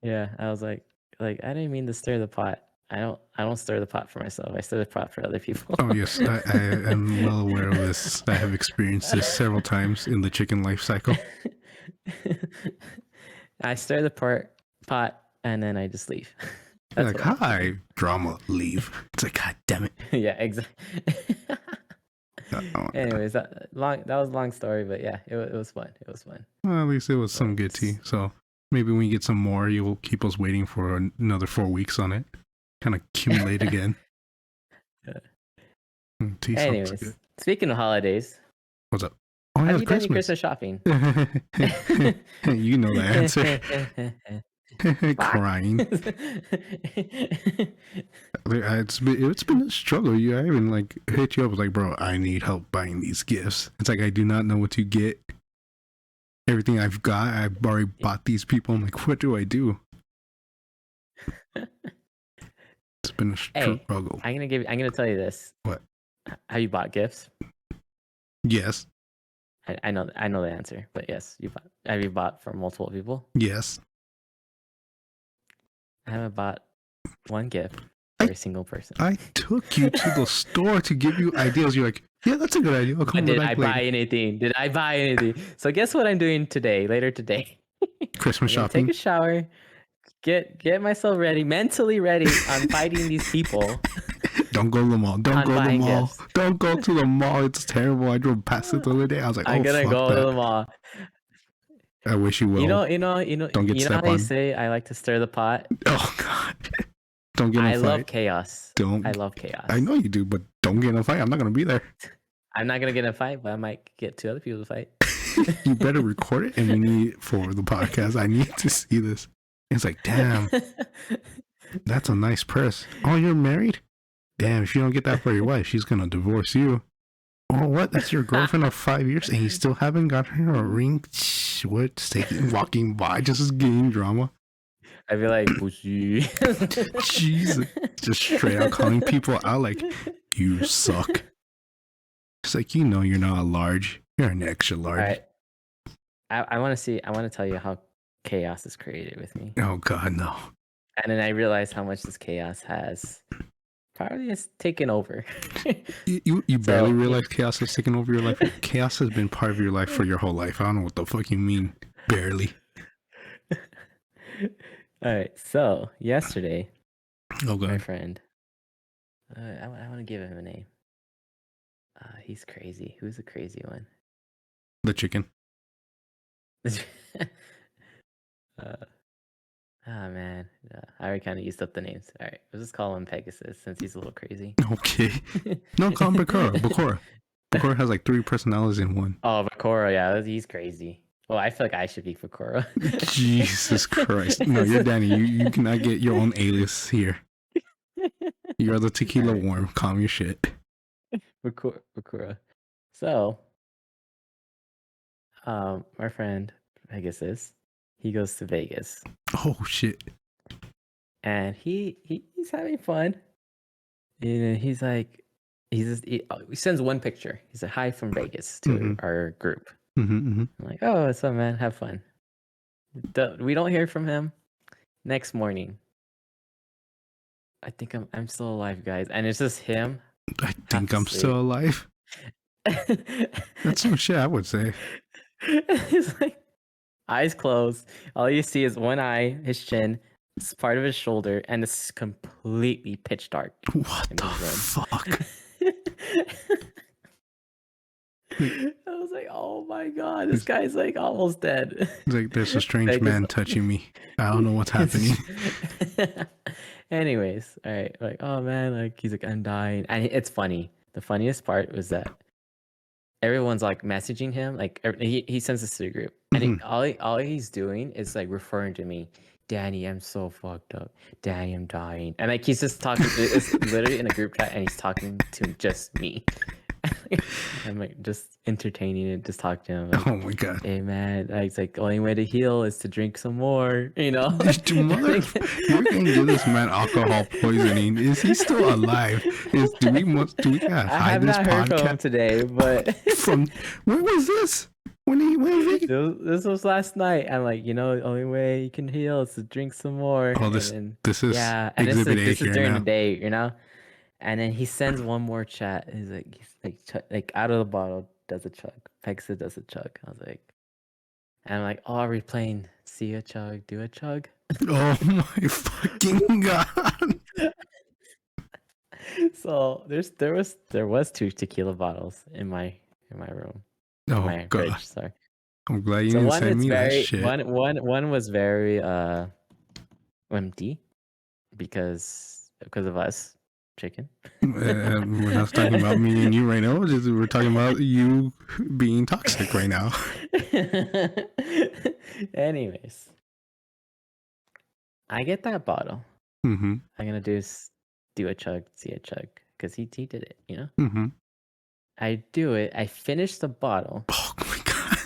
Yeah, I was like I didn't mean to stir the pot. I don't stir the pot for myself. I stir the pot for other people. Oh yes, I am well aware of this. I have experienced this several times in the chicken life cycle. I stir the pot and then I just leave. That's like, hi, drama, leave. It's like, God damn it. Yeah, exactly. Anyways, that was a long story, but yeah, it was fun. It was fun. Well, at least it was some good tea. So maybe when we get some more, you'll keep us waiting for another 4 weeks on it. Kind of accumulate again. Tea Anyways, good. Speaking of holidays, what's up? Oh, have you done any Christmas shopping? You know the answer. Crying. It's been a struggle. I even like hit you up like, bro, I need help buying these gifts. It's like I do not know what to get. Everything I've got, I've already bought these people. I'm like, what do I do? It's been a struggle. I'm gonna tell you this. What? Have you bought gifts? Yes. I know the answer, but yes, have you bought for multiple people? Yes. I haven't bought one gift for a single person. I took you to the store to give you ideas. You're like, yeah, that's a good idea. Did I buy anything? So guess what I'm doing later today? Christmas shopping. Take a shower, get myself ready, mentally ready on fighting these people. Don't go to the mall. Don't go to the mall. Gifts. Don't go to the mall. It's terrible. I drove past it the other day. I was like, I'm gonna go to the mall. I wish you will. Don't get stepped on. How they say I like to stir the pot. Oh God! Don't get in a fight. I love chaos. I love chaos. I know you do, but don't get in a fight. I'm not gonna be there. I'm not gonna get in a fight, but I might get 2 other people to fight. You better record it, and we need it for the podcast. I need to see this. It's like, damn, that's a nice purse. Oh, you're married? Damn, if you don't get that for your wife, she's gonna divorce you. Oh, what? That's your girlfriend of 5 years, and you still haven't got her a ring? What? Walking by, just getting drama. I'd be like, Pussy. Jesus, just straight out calling people out like, you suck. It's like, you're not a large. You're an extra large. All right. I want to tell you how chaos is created with me. Oh God, no. And then I realized how much this chaos has probably has taken over. You barely So realize chaos has taken over your life. Chaos has been part of your life for your whole life. I don't know what the fuck you mean. Barely. all right. So yesterday, Oh my god. friend, I want to give him a name. He's crazy. Who's the crazy one? The chicken. Oh man, I already kind of used up the names. All right, let's just call him Pegasus since he's a little crazy. Okay. No, call him Bakura. Bakura. Bakura has like 3 personalities in one. Oh, Bakura, yeah, he's crazy. Well, I feel like I should be Bakura. Jesus Christ. No, you're Danny. You cannot get your own alias here. You're the tequila Alright. worm. Calm your shit. Bakura. So, my friend Pegasus, he goes to Vegas, Oh shit. and he's having fun. You know, he's like, he sends one picture. He's like, "Hi from Vegas" to our group. I'm like, "Oh, what's up, man? Have fun." We don't hear from him. Next morning, I think I'm still alive, guys, and it's just him. I think I'm still alive. That's some shit I would say. He's like, eyes closed. All you see is one eye, his chin, it's part of his shoulder, and it's completely pitch dark. What the fuck? I was like, oh my god, this guy's like almost dead. It's like there's a strange man touching me. I don't know what's happening. Anyways, all right, like, oh man, like he's like, I'm dying. And it's funny. The funniest part was that everyone's like messaging him, like he sends this to the group, and all he's doing is like referring to me. Danny, I'm so fucked up. Danny, I'm dying. And like he's just talking. It's literally in a group chat, and he's talking to just me. I'm like just entertaining it, just talking to him. Like, oh my god! Hey man, like, it's like the only way to heal is to drink some more. You know, you're gonna give this man alcohol poisoning. Is he still alive? Do we gotta hide this podcast? I have not heard from him today, but from when was this? When this was last night. I'm like, you know, the only way you can heal is to drink some more. Oh, this is yeah, and this is during the day, you know. And then he sends one more chat. He's like out of the bottle, does a chug. Pegasus does a chug. I was like, and I'm like, oh, are we playing see a chug, do a chug? Oh my fucking god! So there was 2 tequila bottles in my room. Oh my god! fridge, sorry. I'm glad you didn't send me that shit. One was very empty because of us. Chicken. We're not talking about me and you right now. We're talking about you being toxic right now. Anyways, I get that bottle. I'm gonna do a chug, see a chug, because he did it, you know. I do it. I finish the bottle. Oh my god!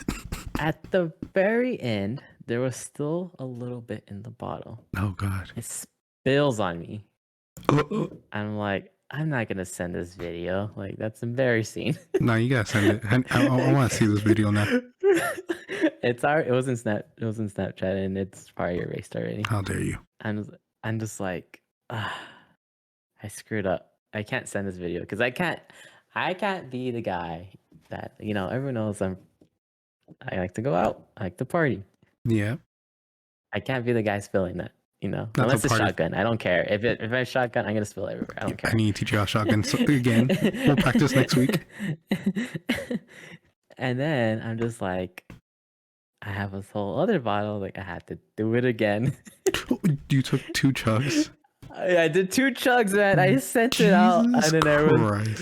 At the very end, there was still a little bit in the bottle. Oh god! It spills on me. I'm like, I'm not gonna send this video. Like, that's embarrassing. No, you gotta send it. I want to see this video now. It was in Snapchat, and it's probably erased already. How dare you? I'm just like, I screwed up. I can't send this video because I can't be the guy that, you know, everyone knows I like to go out. I like to party. Yeah. I can't be the guy spilling that. You know, unless it's shotgun, I don't care. If I shotgun, I'm gonna spill everywhere. I don't care. I need to teach you how shotgun again. We'll practice next week. And then I'm just like, I have this whole other bottle. Like, I had to do it again. You took 2 chugs. I did 2 chugs, man. I sent it out, and then everyone.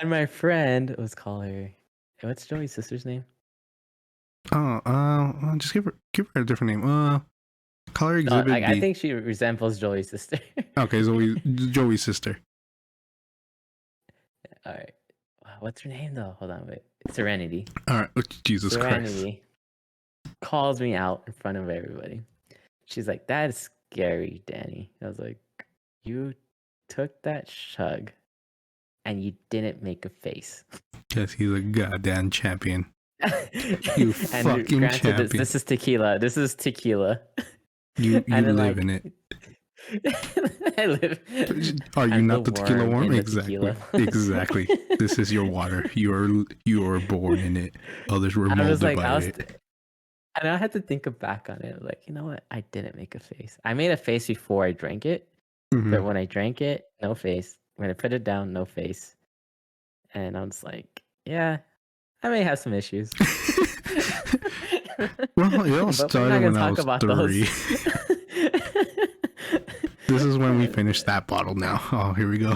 And my friend was calling her. What's Joey's sister's name? Just give her a different name. Call her Exhibit B. I think she resembles Joey's sister. Okay, Joey's sister. All right. What's her name though? Hold on, wait. Serenity. All right. Jesus Serenity Christ. Calls me out in front of everybody. She's like, "That is scary, Danny." I was like, "You took that chug, and you didn't make a face." Yes, he's a goddamn champion. You fucking champion. This is tequila. You live in it. I live. Are you I'm the not the tequila worm worm? in the Exactly. tequila. Exactly. This is your water. You are born in it. Others were I was molded like, by I was, it. and I had to think back on it. Like, you know what? I didn't make a face. I made a face before I drank it, but Hmm. when I drank it, no face. When I put it down, no face. And I was like, yeah, I may have some issues. Well, it all But we're started not gonna when I talk was about those. 3. This is when we finished that bottle now. Oh, here we go.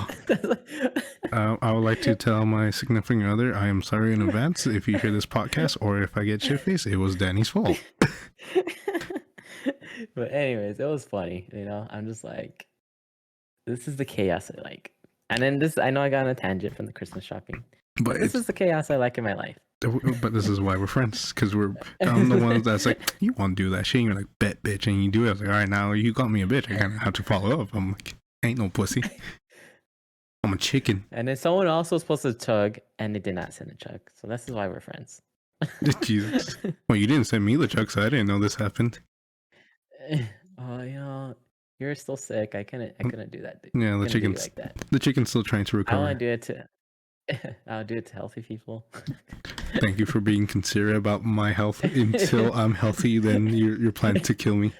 I would like to tell my significant other, I am sorry in advance if you hear this podcast or if I get shit faced, it was Danny's fault. But anyways, it was funny, I'm just like, this is the chaos I like. And then I know I got on a tangent from the Christmas shopping, But but this is the chaos I like in my life. But this is why we're friends, because I'm the ones that's like, you want to do that shit, and you're like, bet, bitch, and you do it. I was like, all right, now you got me a bitch, I kind of have to follow up. I'm like, ain't no pussy, I'm a chicken. And then someone also was supposed to chug, and they did not send a chug, so this is why we're friends. Jesus. Well, you didn't send me the chug, so I didn't know this happened. Oh, you're still sick. I couldn't do that. Yeah, the chicken's like that. the chicken's still trying to I recover. want to do it to. I'll do it to healthy people. Thank you for being considerate about my health. Until I'm healthy, then you're planning to kill me.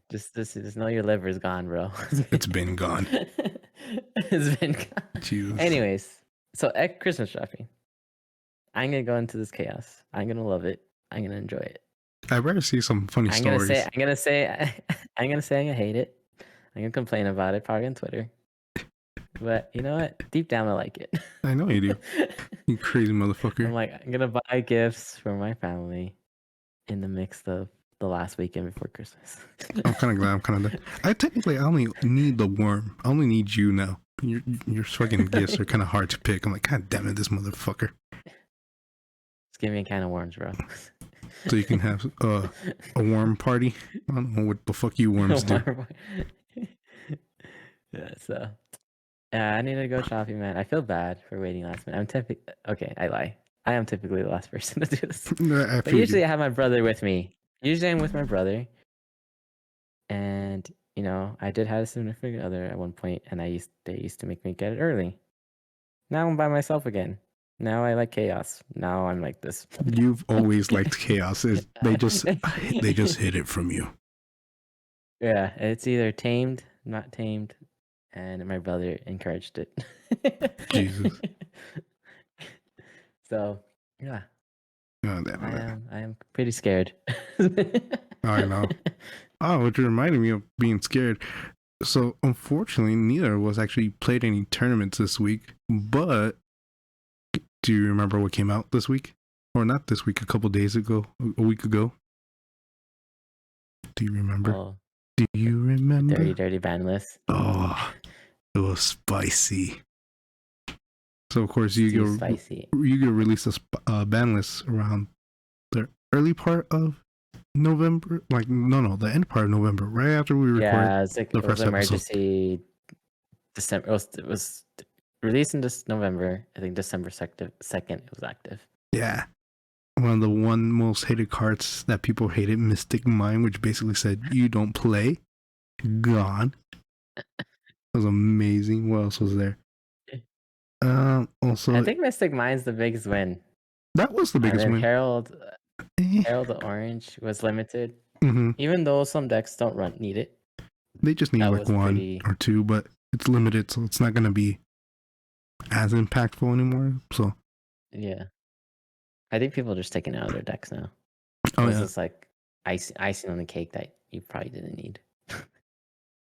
Just know your liver's gone, bro. It's been gone. It's been gone. Jesus. Anyways, so at Christmas shopping, I'm gonna go into this chaos. I'm gonna love it. I'm gonna enjoy it. I better see some funny stories. I'm gonna say I'm gonna hate it. I'm gonna complain about it probably on Twitter. But you know what? Deep down, I like it. I know you do. You crazy motherfucker. I'm like, I'm gonna buy gifts for my family in the mix of the last weekend before Christmas. I'm kind of glad. I'm kind of done. I only need the worm. I only need you now. Your fucking gifts are kind of hard to pick. I'm like, God damn it, this motherfucker. Just give me a can of worms, bro. So you can have a worm party. I don't know what the fuck you worms do. Yeah, so I need to go shopping, man. I feel bad for waiting last minute. Okay, I lie. I am typically the last person to do this. But usually I have my brother with me. Usually I'm with my brother. And, I did have a significant other at one point, and they used to make me get it early. Now I'm by myself again. Now I like chaos. Now I'm like this. You've always liked chaos. They just hid it from you. Yeah, it's either tamed, not tamed, and my brother encouraged it. Jesus. So, yeah. Oh, I am pretty scared. I know. Oh, which reminded me of being scared. So, unfortunately, neither of us actually played any tournaments this week. But do you remember what came out this week? Or not this week, a couple days ago, a week ago? Do you remember? Oh, do you remember? Dirty ban list. Oh, it was spicy. So, of course, Yu-Gi-Oh released a ban list around the early part of November, like the end part of November, right after we recorded. Yeah, it was emergency episode. December. It was released in this November. I think December 2nd it was active. Yeah, one of the most hated cards that people hated, Mystic Mind, which basically said you don't play. Gone. It was amazing. What else was there? Also, I think Mystic Mind's the biggest win. That was the biggest win. Herald the Orange was limited. Mm-hmm. Even though some decks don't need it. They just need like one or two, but it's limited, so it's not going to be as impactful anymore. So yeah, I think people are just taking it out of their decks now. It's like icing on the cake that you probably didn't need.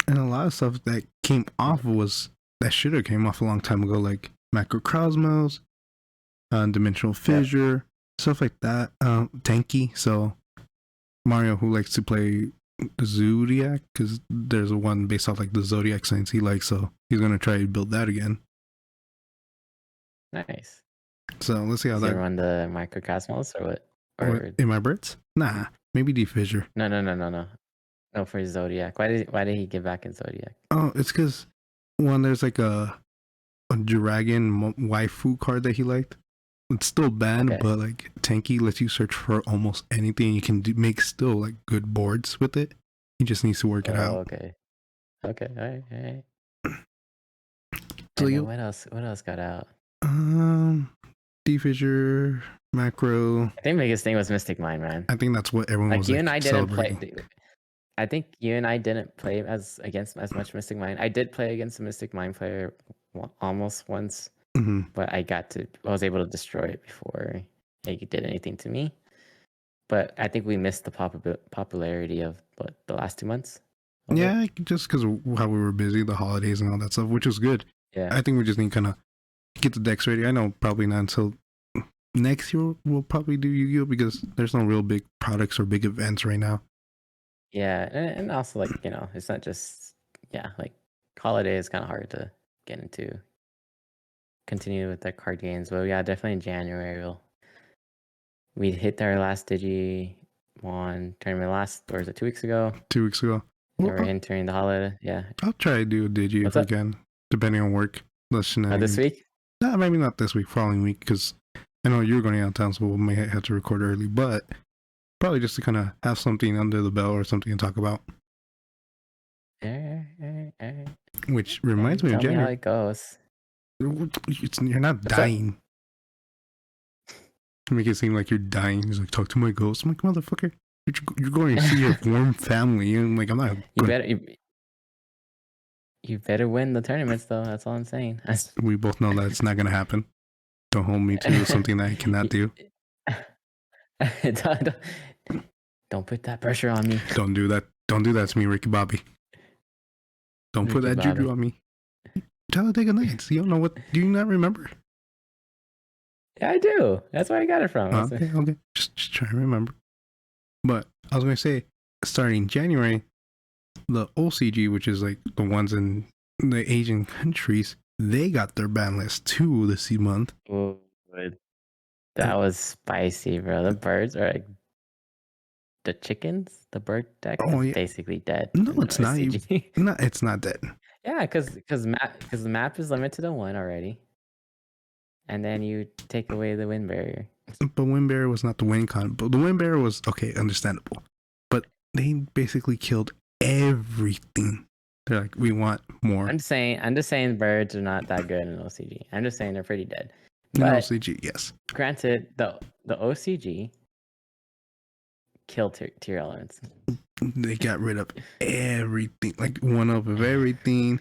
And a lot of stuff that came off that should have came off a long time ago, like Macrocosmos, Dimensional Fissure, stuff like that. Tanky. So Mario, who likes to play Zodiac, because there's one based off like the Zodiac signs he likes, so he's gonna try to build that again. Nice. So let's see how that. Run the Microcosmos or what? Or in my birds? Nah, maybe Defissure. No. No, for Zodiac. Why did he get back in Zodiac? Oh, it's because there's like a dragon waifu card that he liked. It's still banned, but like Tanky lets you search for almost anything. You can make still like good boards with it. He just needs to work it out. Okay. Okay, all right. So And then you, what else? What else got out? um, D-Fissure, Macro. I think the biggest thing was Mystic Mine, man. I think that's what everyone Like was you and like I didn't play. celebrating. I think you and I didn't play as much Mystic Mine. I did play against a Mystic Mine player almost once, Hmm. but I was able to destroy it before it did anything to me. But I think we missed the popularity of the last 2 months of it. Yeah, just because of how we were busy, the holidays and all that stuff, which was good. Yeah, I think we just need to kind of get the decks ready. I know probably not until next year we'll probably do Yu-Gi-Oh because there's no real big products or big events right now. yeah, and also like it's not just like holiday is kind of hard to get into. Continue with the card games, but yeah, definitely in January we hit our last Digimon tournament or is it 2 weeks ago? 2 weeks ago. And Well, we're entering the holiday. Yeah. I'll try to do a Digi if What's I up? can, depending on work. Less This shenanigans. week? Nah, maybe not this week, following week, because I know you're going out of town, so we may have to record early, but probably just to kind of have something under the bell or something to talk about. Alright. Which reminds me of Tell me how January. it goes. You're not What's up? dying. To make it seem like you're dying. He's like, talk to my ghost. I'm like, motherfucker, you're going to see your warm family. And I'm like, I'm not You going. better you better win the tournaments though. That's all I'm saying. We both know that it's not going to happen. Don't hold me to something that I cannot do. don't, don't put that pressure on me. Don't do that. Don't do that to me, Ricky Bobby. Don't put Ricky that Bobby. juju on me. Talladega Nights. You don't know what? Do you not remember? Yeah, I do. That's where I got it from. Okay. Just try to remember. But I was gonna say, starting January, the OCG, which is like the ones in the Asian countries, they got their ban list too this month. Ooh, that was spicy, bro. The birds are like the chickens, the bird deck Oh is yeah. basically dead. No, in it's not. OCG. No, it's not dead. Yeah, because the map is limited to 1 already, and then you take away the wind barrier. But Wind Bear was not the win con. But the Wind Bear was okay, understandable. But they basically killed everything. They're like, we want more. I'm just saying birds are not that good in OCG. I'm just saying they're pretty dead. In But OCG, yes. granted, the OCG killed tier elements. They got rid of everything, like one up of everything.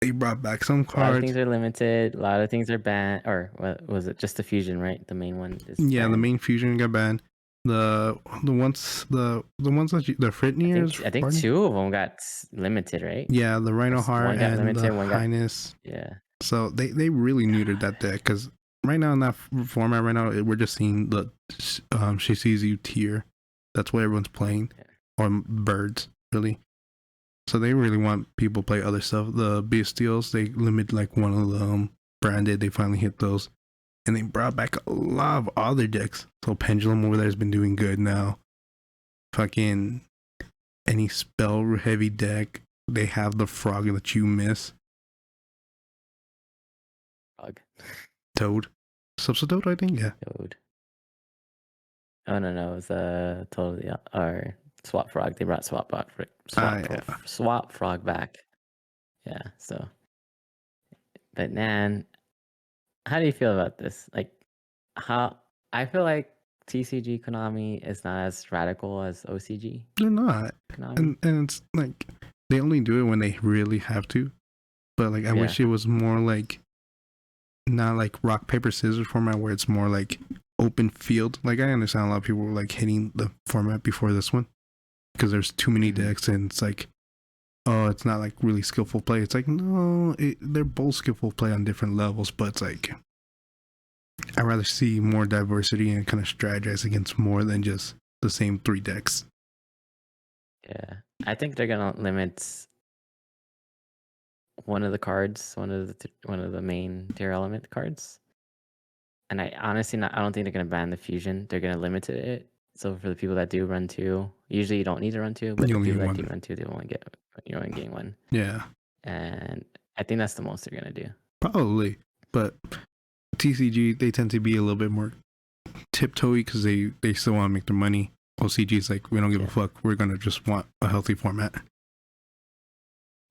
They brought back some A lot of cards. things are limited. A lot of things are banned. Or what was it? Just the fusion, right? The main one is Yeah, banned. the main fusion got banned. The ones that the Fritniers. I think 2 of them got limited, right? Yeah, the Rhino Heart One got and limited. the One got Highness. yeah. So they really neutered that deck because right now in that format, right now we're just seeing the she sees you tier. That's what everyone's playing, or birds really. So they really want people to play other stuff. The Bestials, they limit like one of them branded. They finally hit those, and they brought back a lot of other decks. So Pendulum over there has been doing good now. Fucking any spell heavy deck, they have the frog that you miss. Frog. Toad. Substitute, I think. Yeah. Toad. Oh no, it was totally or Swap Frog. They brought Swap Frog back. Yeah, so but man, how do you feel about this? Like how I feel like TCG Konami is not as radical as OCG They're not. Konami. And it's like they only do it when they really have to. But like I wish it was more like not like rock, paper, scissors format where it's more like open field. Like I understand a lot of people were like hitting the format before this one because there's too many decks and it's like, oh, it's not like really skillful play. It's like, no, they're both skillful play on different levels, but it's like I'd rather see more diversity and kind of strategize against more than just the same 3 decks. Yeah, I think they're gonna limit one of the cards, one of the main tier element cards. And I honestly I don't think they're gonna ban the fusion. They're gonna limit it. So for the people that do run 2, usually you don't need to run 2, but the people that do run 2, they only get getting 1. Yeah. And I think that's the most they're gonna do. Probably, but TCG they tend to be a little bit more tiptoey because they still want to make their money. OCG is like we don't give a fuck. We're gonna just want a healthy format.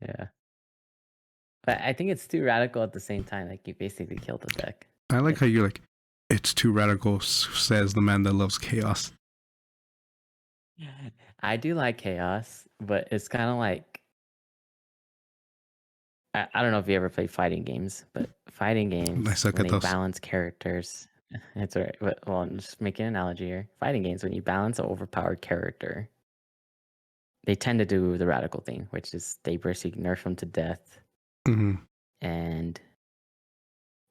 Yeah. But I think it's too radical at the same time. Like you basically killed the deck. I like Like, how you're like, it's too radical, says the man that loves chaos. I do like chaos, but it's kind of like I don't know if you ever played fighting games, but fighting I games suck when at they those. balance characters, it's all right. But, well, I'm just making an analogy here. Fighting games when you balance an overpowered character, they tend to do the radical thing, which is they basically nerf them to death, Mm-hmm. and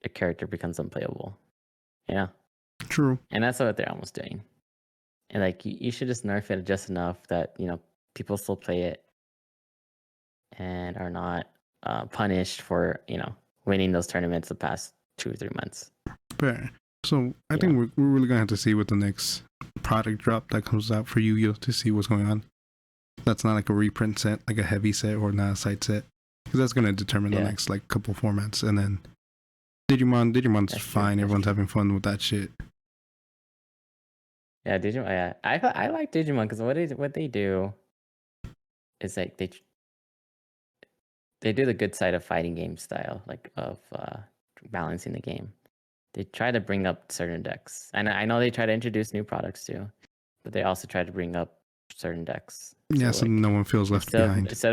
the character becomes unplayable. Yeah, True. and that's what they're almost doing. And like you should just nerf it just enough that people still play it and are not punished for winning those tournaments the past 2 or 3 months. Fair. So I You think know, we're really gonna have to see what the next product drop that comes out for Yu-Gi-Oh to see what's going on. That's not like a reprint set, like a heavy set or not a side set, because that's gonna determine the yeah, next like couple formats. And then Digimon's that's true. fine. That's Everyone's true. having fun with that shit. Yeah, Digimon. Yeah, I like Digimon because what they do is like they do the good side of fighting game style, like of balancing the game. They try to bring up certain decks, and I know they try to introduce new products too, but they also try to bring up certain decks. Yeah, So so no like one feels left behind. so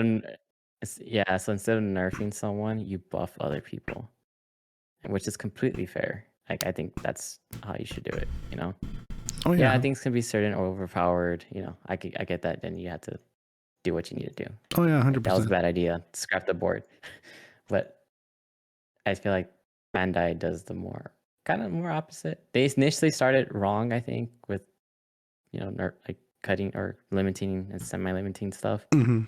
instead of nerfing someone, you buff other people, which is completely fair. Like I think that's how you should do it. Oh Yeah, yeah, things can be certain or overpowered. I get that. Then you have to do what you need to do. oh yeah, Like hundred that was a percent. bad idea. Scrap the board. But I feel like Bandai does the kind of more opposite. They initially started wrong, I think, with like cutting or limiting and semi-limiting stuff, Mm-hmm.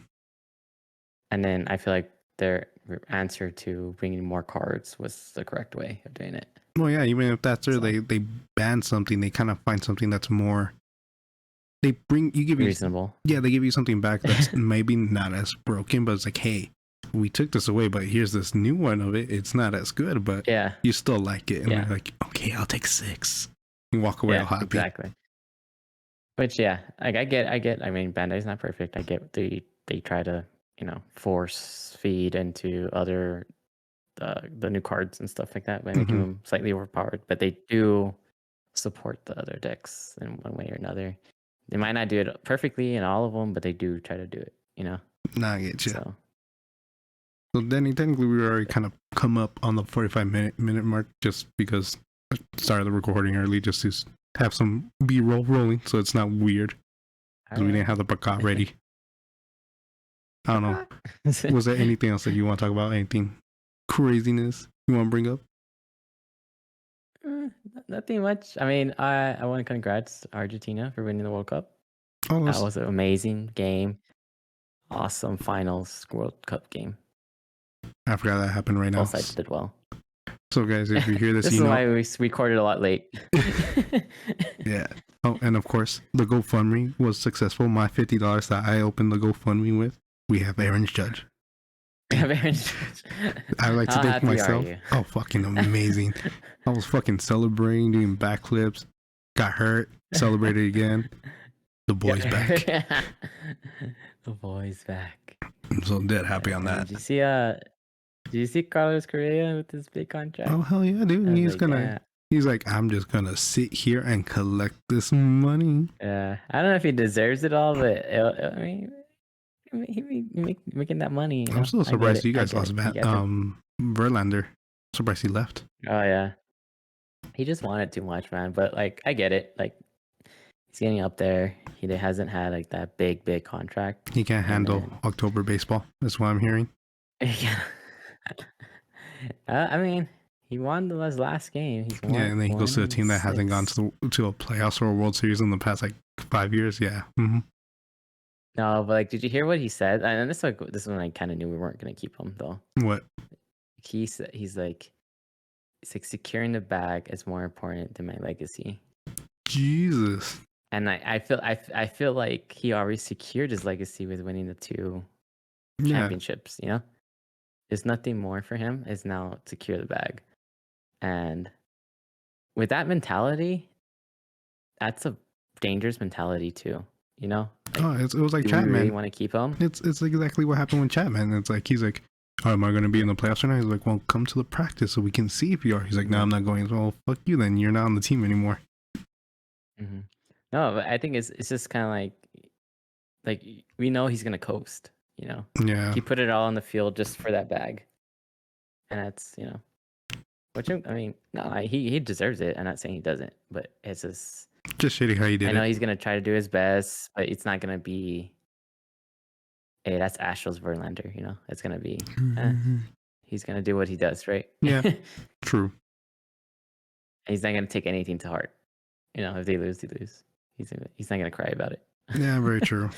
and then I feel like their answer to bringing more cards was the correct way of doing it. Well, yeah, even if that's there, So they ban something, they kind of find something that's more. They give you, reasonable. yeah, they give you something back that's maybe not as broken, but it's like, hey, we took this away, but here's this new one of it. It's not as good, but Yeah, you still like it, and yeah, they're like, okay, I'll take 6. You walk away all yeah, happy. exactly. Which yeah, like I get. I mean, Bandai's not perfect. I get they try to force feed into other the new cards and stuff like that by making Mm-hmm. them slightly overpowered, but they do support the other decks in one way or another. They might not do it perfectly in all of them, but they do try to do it. Nah, I get you. So So Danny, technically we already kind of come up on the 45-minute mark just because I started the recording early just to have some B-roll rolling, so it's not weird because we didn't have the Baka ready. I don't know. Was there anything else that you want to talk about? Anything craziness you want to bring up? Nothing much. I mean, I want to congrats Argentina for winning the World Cup. Oh, That was an amazing game. Awesome finals World Cup game. I forgot that happened right now. Both sides did well. So guys, if you hear this, This you is know. why we recorded a lot late. Yeah. Oh, and of course, the GoFundMe was successful. My $50 that I opened the GoFundMe with, we have Aaron's Judge. I like to How think happy myself, are you? oh, fucking amazing. I was fucking celebrating, doing backflips, got hurt, celebrated again. The boy's back. The boy's back. I'm so dead happy on that. Did you see Carlos Correa with his big contract? Oh, hell yeah, dude. He's like, I'm just gonna sit here and collect this money. I don't know if he deserves it all, but I mean, he making that money. I'm still I get surprised it. you I guys get lost it. He got Verlander. Surprised he left. Oh yeah, he just wanted too much, man. But like, I get it. Like, he's getting up there. He hasn't had like that big contract. He can't handle October baseball. That's what I'm hearing. Yeah. I mean, he won his last game. He's won. Yeah, and then he goes to a team that hasn't gone to a playoffs or a World Series in the past like 5 years. Yeah. Mm-hmm. No, but like, did you hear what he said? And this one I kind of knew we weren't gonna keep him though. What? He said he's like securing the bag is more important than my legacy. Jesus. And I feel like he already secured his legacy with winning the 2 championships. There's nothing more for him. Is now secure the bag, and with that mentality, that's a dangerous mentality too. You know, Oh, it was like do we really Chapman. want to keep him? It's exactly what happened with Chapman. It's like he's like, oh, am I going to be in the playoffs or not? He's like, well, come to the practice so we can see if you are. He's like, no, I'm not going. Well, fuck you then. You're not on the team anymore. Mm-hmm. No, but I think it's just kind of like we know he's gonna coast. You know, Yeah. he put it all on the field just for that bag, and that's which I mean, no, he deserves it. I'm not saying he doesn't, but it's just shitty how he did I know it. he's gonna try to do his best, but it's not gonna be. Hey, that's Astros Verlander. You know, it's gonna be. He's gonna do what he does, right? Yeah. True. He's not gonna take anything to heart. You know, if they lose, they lose. He's not gonna cry about it. Yeah, very true.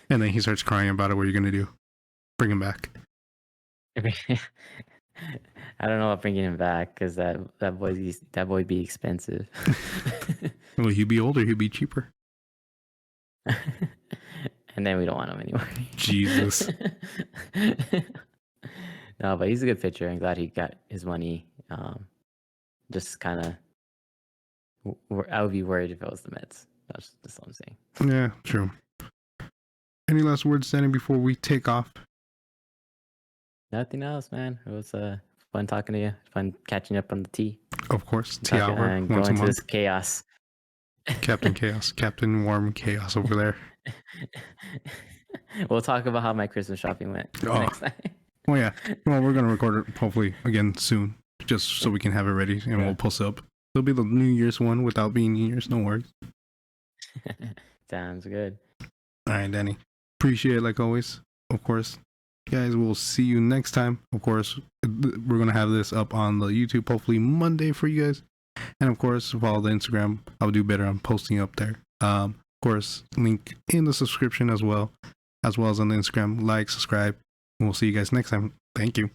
And then he starts crying about it. What are you going to do? Bring him back. I don't know about bringing him back because that boy be expensive. Well, he'd be older. He'd be cheaper. And then we don't want him anymore. Jesus. No, but he's a good pitcher. I'm glad he got his money. Just kind of, I would be worried if it was the Mets. That's what I'm saying. Yeah, true. Any last words, Danny, before we take off? Nothing else, man. It was fun talking to you. Fun catching up on the tea. Of course, tea hour And once going a to month. this chaos. Captain Chaos, Captain Warm Chaos over there. We'll talk about how my Christmas shopping went next time. Oh yeah. Well, we're gonna record it hopefully again soon, just so we can have it ready and we'll post it up. It'll be the New Year's one without being New Year's. No worries. Sounds good. All right, Danny. Appreciate it like always. Of course, guys. We'll see you next time. Of course, we're gonna have this up on the YouTube hopefully Monday for you guys. And of course, follow the Instagram. I'll do better on posting up there. Of course, link in the subscription as well as on the Instagram. Like, subscribe, and we'll see you guys next time. Thank you.